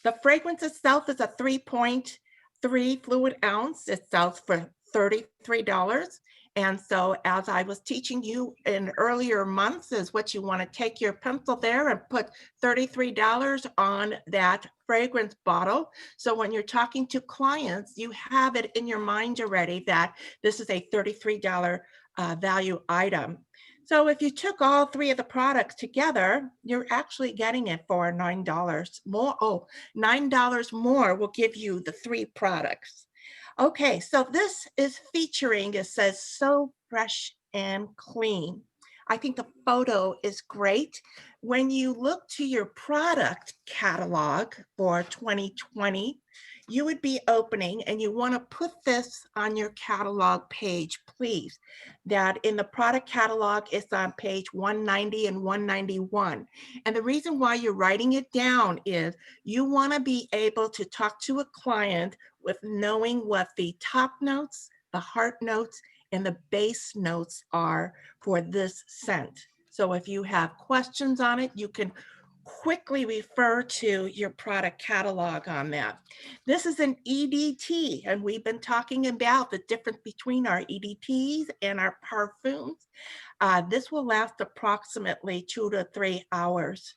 The fragrance itself is a 3.3 fluid ounce. It sells for $33. And so as I was teaching you in earlier months is what you want to take your pencil there and put $33 on that fragrance bottle. So when you're talking to clients, you have it in your mind already that this is a $33 value item. So if you took all three of the products together, you're actually getting it for $9 more. Oh, $9 more will give you the three products. Okay, so this is featuring, it says, so fresh and clean. I think the photo is great. When you look to your product catalog for 2020, you would be opening and you want to put this on your catalog page, please. That in the product catalog, it's on page 190 and 191. And the reason why you're writing it down is you want to be able to talk to a client with knowing what the top notes, the heart notes, and the base notes are for this scent. So if you have questions on it, you can quickly refer to your product catalog on that. This is an EDT, and we've been talking about the difference between our EDTs and our parfums. This will last approximately 2 to 3 hours.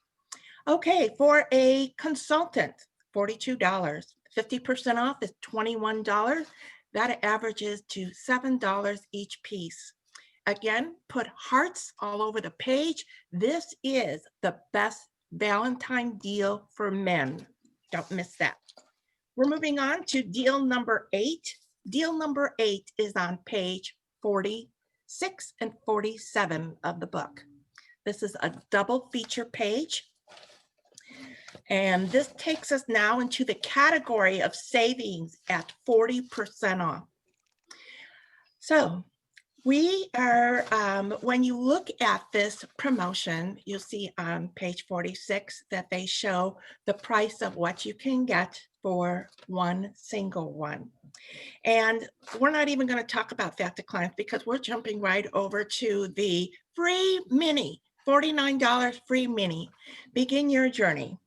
Okay, for a consultant, $42. 50% off is $21. That averages to $7 each piece. Again, put hearts all over the page. This is the best Valentine deal for men. Don't miss that. We're moving on to deal number 8. Deal number 8 is on page 46 and 47 of the book. This is a double feature page. And this takes us now into the category of savings at 40% off. So we are, when you look at this promotion, you'll see on page 46 that they show the price of what you can get for one single one. And we're not even going to talk about that to clients because we're jumping right over to the free mini, $49 free mini. Begin your journey.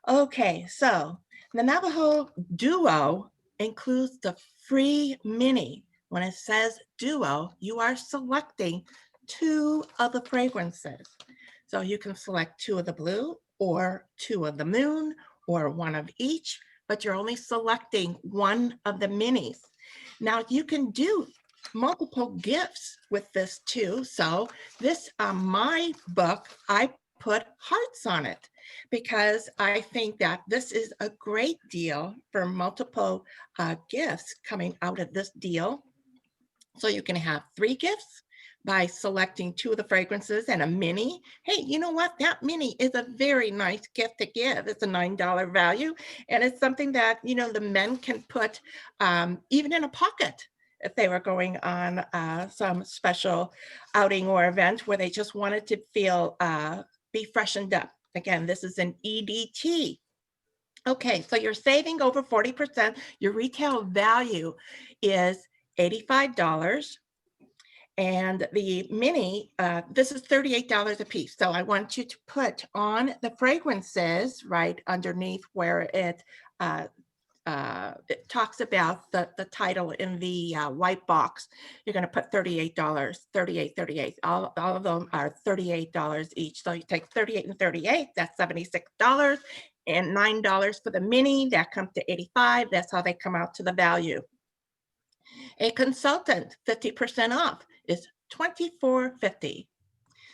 Okay, so the Navajo Duo includes the free mini. When it says duo, you are selecting 2 of the fragrances. So you can select 2 of the blue or 2 of the moon or 1 of each, but you're only selecting 1 of the minis. Now you can do multiple gifts with this too. So this, my book, I put hearts on it because I think that this is a great deal for multiple gifts coming out of this deal. So you can have 3 gifts by selecting 2 of the fragrances and a mini. Hey, you know what? That mini is a very nice gift to give. It's a $9 value. And it's something that, you know, the men can put even in a pocket if they were going on some special outing or event where they just wanted to feel, be freshened up. Again, this is an EDT. Okay, so you're saving over 40%. Your retail value is $85. And the mini, this is $38 a piece. So I want you to put on the fragrances right underneath where it talks about the title in the white box. You're going to put $38, $38. All of them are $38 each. So you take 38 and 38, that's $76. And $9 for the mini, that comes to $85. That's how they come out to the value. A consultant, 50% off is $24.50.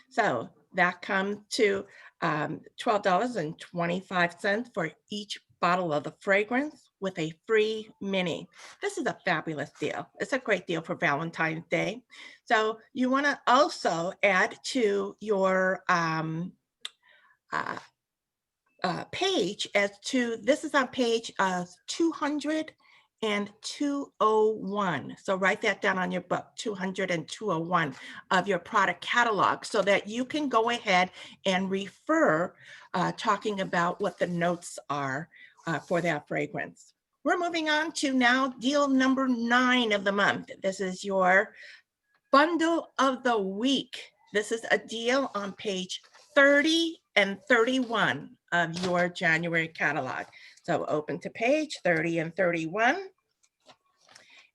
So that comes to $12.25 for each bottle of the fragrance with a free mini. This is a fabulous deal. It's a great deal for Valentine's Day. So you want to also add to your page as to, this is on page 200 and 201. So write that down on your book, 200 and 201 of your product catalog, so that you can go ahead and refer talking about what the notes are for that fragrance. We're moving on to now deal number 9 of the month. This is your bundle of the week. This is a deal on page 30 and 31 of your January catalog. So open to page 30 and 31.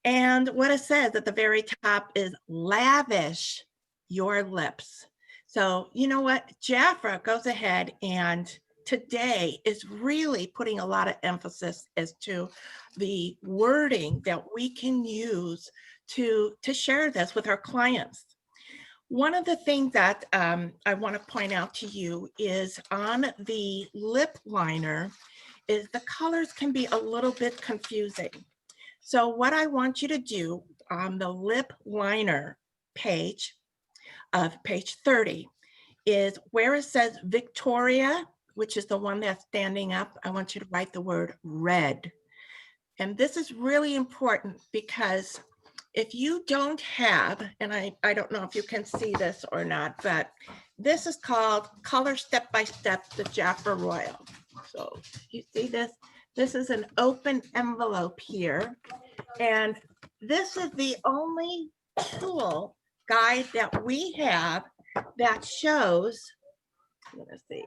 And what it says at the very top is lavish your lips. So you know what? Jafra goes ahead and today is really putting a lot of emphasis as to the wording that we can use to share this with our clients. One of the things that I want to point out to you is on the lip liner is the colors can be a little bit confusing. So what I want you to do on the lip liner page of page 30 is where it says Victoria, which is the one that's standing up, I want you to write the word red. And this is really important because if you don't have, and I don't know if you can see this or not, but this is called Color Step by Step, the Jafra Royal. So you see this? This is an open envelope here. And this is the only tool guide that we have that shows, let's see,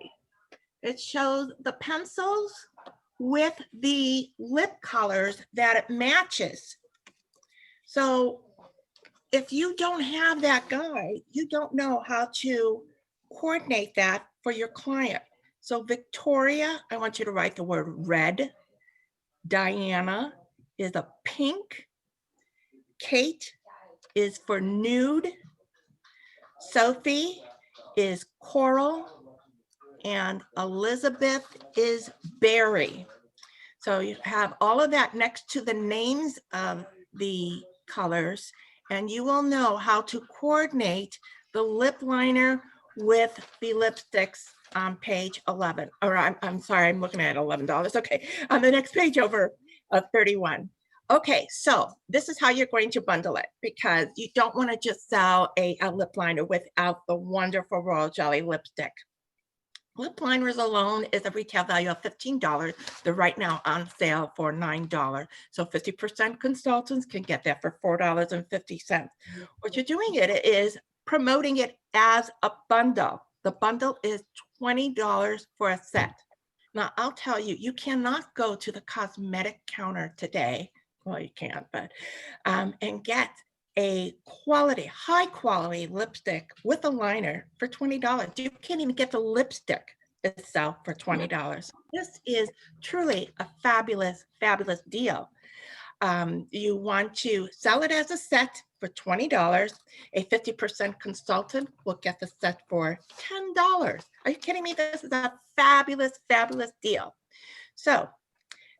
it shows the pencils with the lip colors that it matches. So if you don't have that guide, you don't know how to coordinate that for your client. So Victoria, I want you to write the word red. Diana is a pink. Kate is for nude. Sophie is coral. And Elizabeth is berry. So you have all of that next to the names of the colors, and you will know how to coordinate the lip liner with the lipsticks on page 11, or I'm sorry, I'm looking at $11. Okay, on the next page over of 31. Okay, so this is how you're going to bundle it, because you don't want to just sell a lip liner without the wonderful Royal Jelly lipstick. Lip liners alone is a retail value of $15. They're right now on sale for $9. So 50% consultants can get that for $4.50. What you're doing it is promoting it as a bundle. The bundle is $20 for a set. Now I'll tell you, you cannot go to the cosmetic counter today. Well, you can, but and get a quality, high quality lipstick with a liner for $20. You can't even get the lipstick itself for $20. This is truly a fabulous, fabulous deal. You want to sell it as a set for $20. A 50% consultant will get the set for $10. Are you kidding me? This is a fabulous, fabulous deal. So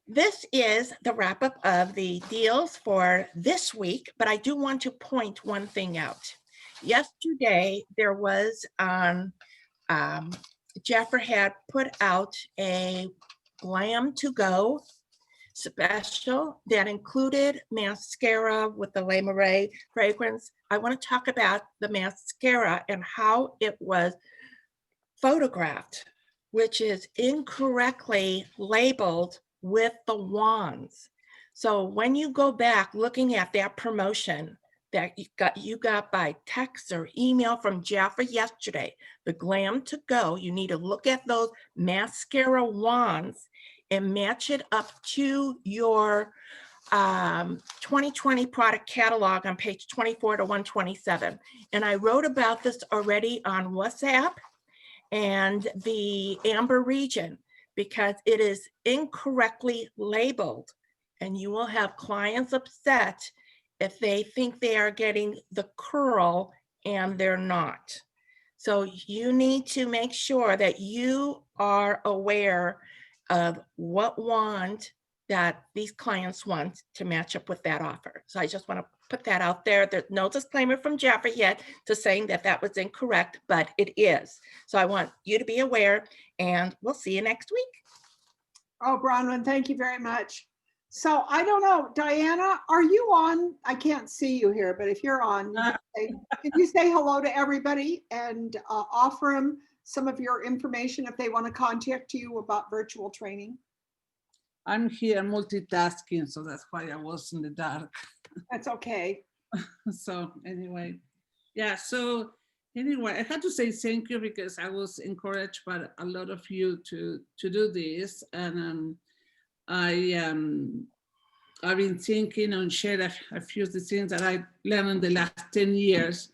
this is the wrap up of the deals for this week, but I do want to point one thing out. Yesterday, there was Jafra had put out a Glam to Go special that included mascara with the Le Marais fragrance. I want to talk about the mascara and how it was photographed, which is incorrectly labeled with the wands. So when you go back looking at that promotion that you got by text or email from Jafra yesterday, the Glam to Go, you need to look at those mascara wands and match it up to your 2020 product catalog on page 24 to 127. And I wrote about this already on WhatsApp and the Amber region, because it is incorrectly labeled and you will have clients upset that they think they are getting the curl and they're not. So you need to make sure that you are aware of what wand that these clients want to match up with that offer. So I just want to put that out there. There's no disclaimer from Jafra yet to saying that that was incorrect, but it is. So I want you to be aware, and we'll see you next week. Oh, Bronwyn, thank you very much. So I don't know, Diana, are you on? I can't see you here, but if you're on, can you say hello to everybody and offer them some of your information if they want to contact you about virtual training? I'm here multitasking, so that's why I was in the dark. That's okay. So anyway, yeah, so anyway, I had to say thank you because I was encouraged by a lot of you to do this. And I've been thinking and share a few of the things that I learned in the last 10 years.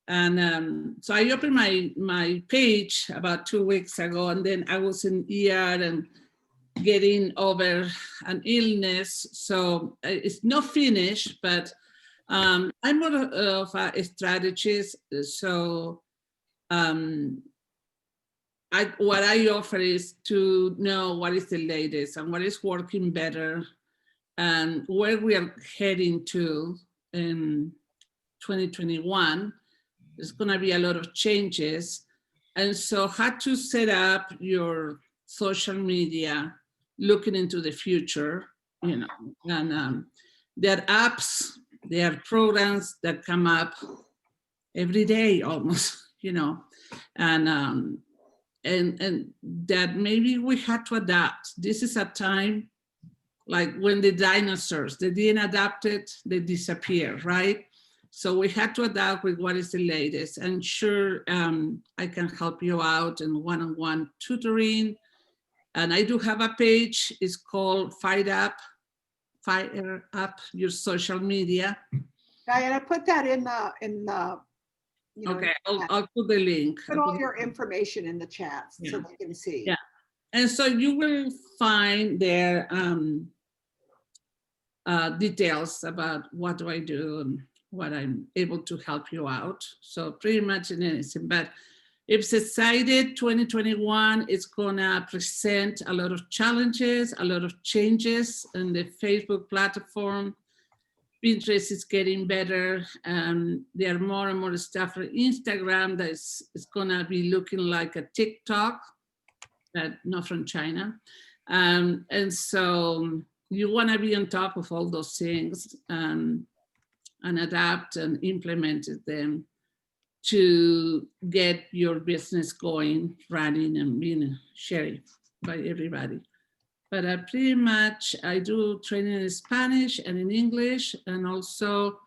And so I opened my page about 2 weeks ago, and then I was in ER and getting over an illness. So it's not finished, but I'm more of a strategist. So what I offer is to know what is the latest and what is working better and where we are heading to in 2021. There's going to be a lot of changes. And so how to set up your social media looking into the future, you know, and there are apps, there are programs that come up every day almost, you know, and that maybe we had to adapt. This is a time like when the dinosaurs, they didn't adapt it, they disappeared, right? So we had to adapt with what is the latest. And sure, I can help you out in one-on-one tutoring. And I do have a page, it's called Fire Up Your Social Media. Diana, put that in the you know, okay, I'll put the link. put all your information in the chat so they can see. Yeah, and so you will find there details about what do I do and what I'm able to help you out. So pretty much in anything, but it's excited. 2021 is gonna present a lot of challenges, a lot of changes in the Facebook platform. Pinterest is getting better, and there are more and more stuff for Instagram that is gonna be looking like a TikTok, but not from China. And so you wanna be on top of all those things and adapt and implement them to get your business going, running, and being shared by everybody. But pretty much I do training in Spanish and in English, and also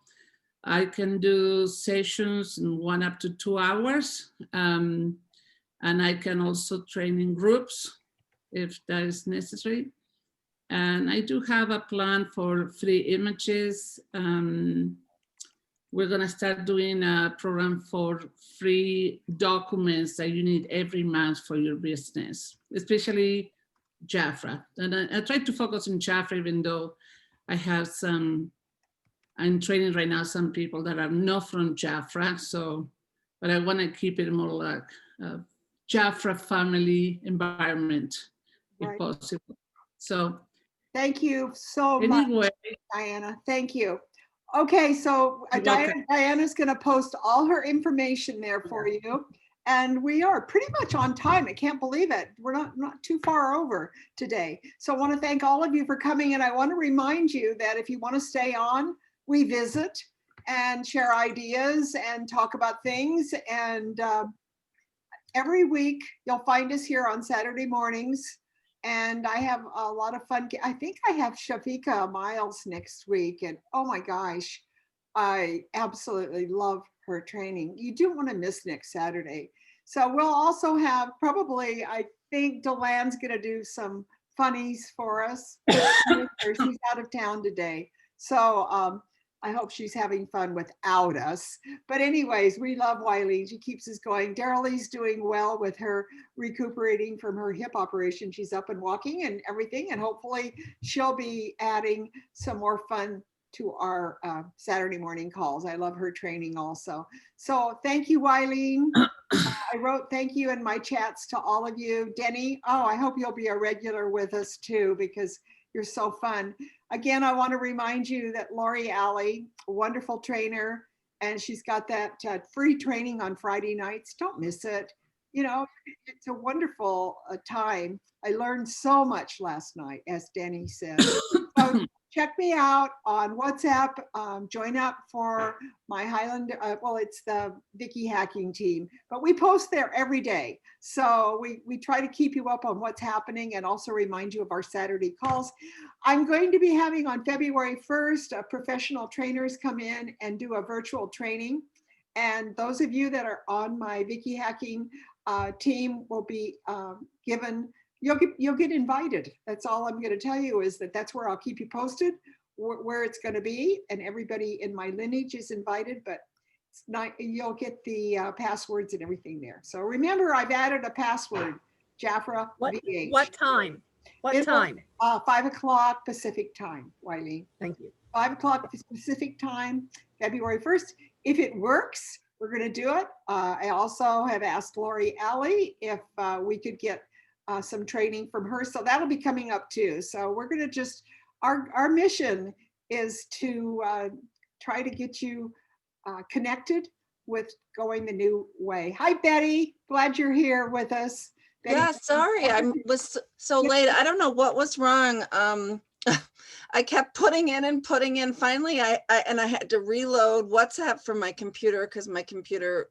I can do sessions in 1 up to 2 hours. And I can also train in groups if that is necessary. And I do have a plan for free images. We're gonna start doing a program for free documents that you need every month for your business, especially Jafra. And I try to focus on Jafra, even though I have I'm training right now some people that are not from Jafra. So, but I wanna keep it more like a Jafra family environment, if possible. So. Thank you so much, Diana. Thank you. Okay, so Diana's going to post all her information there for you. And we are pretty much on time. I can't believe it. We're not too far over today. So I want to thank all of you for coming. And I want to remind you that if you want to stay on, we visit and share ideas and talk about things. And every week you'll find us here on Saturday mornings. And I have a lot of fun. I think I have Shafika Miles next week. And oh my gosh, I absolutely love her training. You don't want to miss next Saturday. So we'll also have probably, I think Delan's going to do some funnies for us. She's out of town today. So I hope she's having fun without us. But anyways, we love Wylene. She keeps us going. Daryl's doing well with her recuperating from her hip operation. She's up and walking and everything. And hopefully she'll be adding some more fun to our Saturday morning calls. I love her training also. So thank you, Wylene. I wrote thank you in my chats to all of you. Deni, oh, I hope you'll be a regular with us too, because you're so fun. Again, I want to remind you that Lori Alley, a wonderful trainer, and she's got that free training on Friday nights. Don't miss it. You know, it's a wonderful time. I learned so much last night, as Deni said. So check me out on WhatsApp. Join up for my Highland, well, it's the Vickie hacking team, but we post there every day. So we try to keep you up on what's happening and also remind you of our Saturday calls. I'm going to be having on February 1st, professional trainers come in and do a virtual training. And those of you that are on my Vickie hacking team will be given, you'll get invited. That's all I'm going to tell you, is that that's where I'll keep you posted where it's going to be, and everybody in my lineage is invited, but it's not, you'll get the passwords and everything there. So remember, I've added a password, Jafra VH. What time? What It'll, time? 5 o'clock Pacific time, Wylene. Thank you. 5 o'clock Pacific time, February 1st. If it works, we're going to do it. I also have asked Lori Alley if we could get some training from her. So that'll be coming up too. So we're going to just, our mission is to try to get you connected with going the new way. Hi, Betty. Glad you're here with us. Betty, Yeah, sorry, I was so late. I don't know what was wrong. I kept putting in and putting in. Finally, I had to reload WhatsApp from my computer because my computer,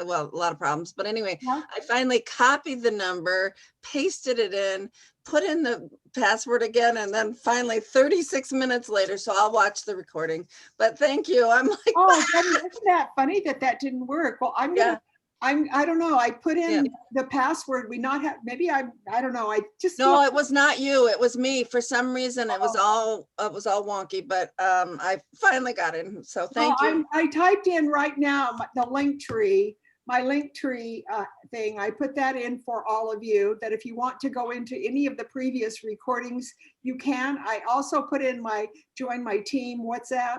well, a lot of problems. But anyway, Yeah. I finally copied the number, pasted it in, put in the password again, and then finally 36 minutes later, so I'll watch the recording. But thank you. I'm like, oh, Betty, isn't that funny that that didn't work? Well, I'm gonna. Yeah. I don't know. I put in Yeah. the password. We not have. Maybe I don't know. I just no, it was not you. It was me. For some reason, it was all wonky. But I finally got in. So thank you. I typed in right now the link tree, my link tree thing. I put that in for all of you, that if you want to go into any of the previous recordings, you can. I also put in my join my team WhatsApp,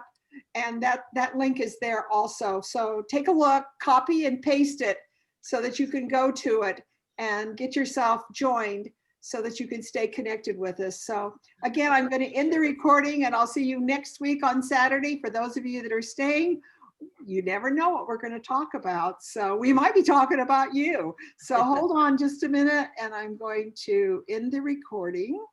and that link is there also. So take a look, copy and paste it so that you can go to it and get yourself joined so that you can stay connected with us. So again, I'm going to end the recording, and I'll see you next week on Saturday. For those of you that are staying, you never know what we're going to talk about. So we might be talking about you. So hold on just a minute, and I'm going to end the recording.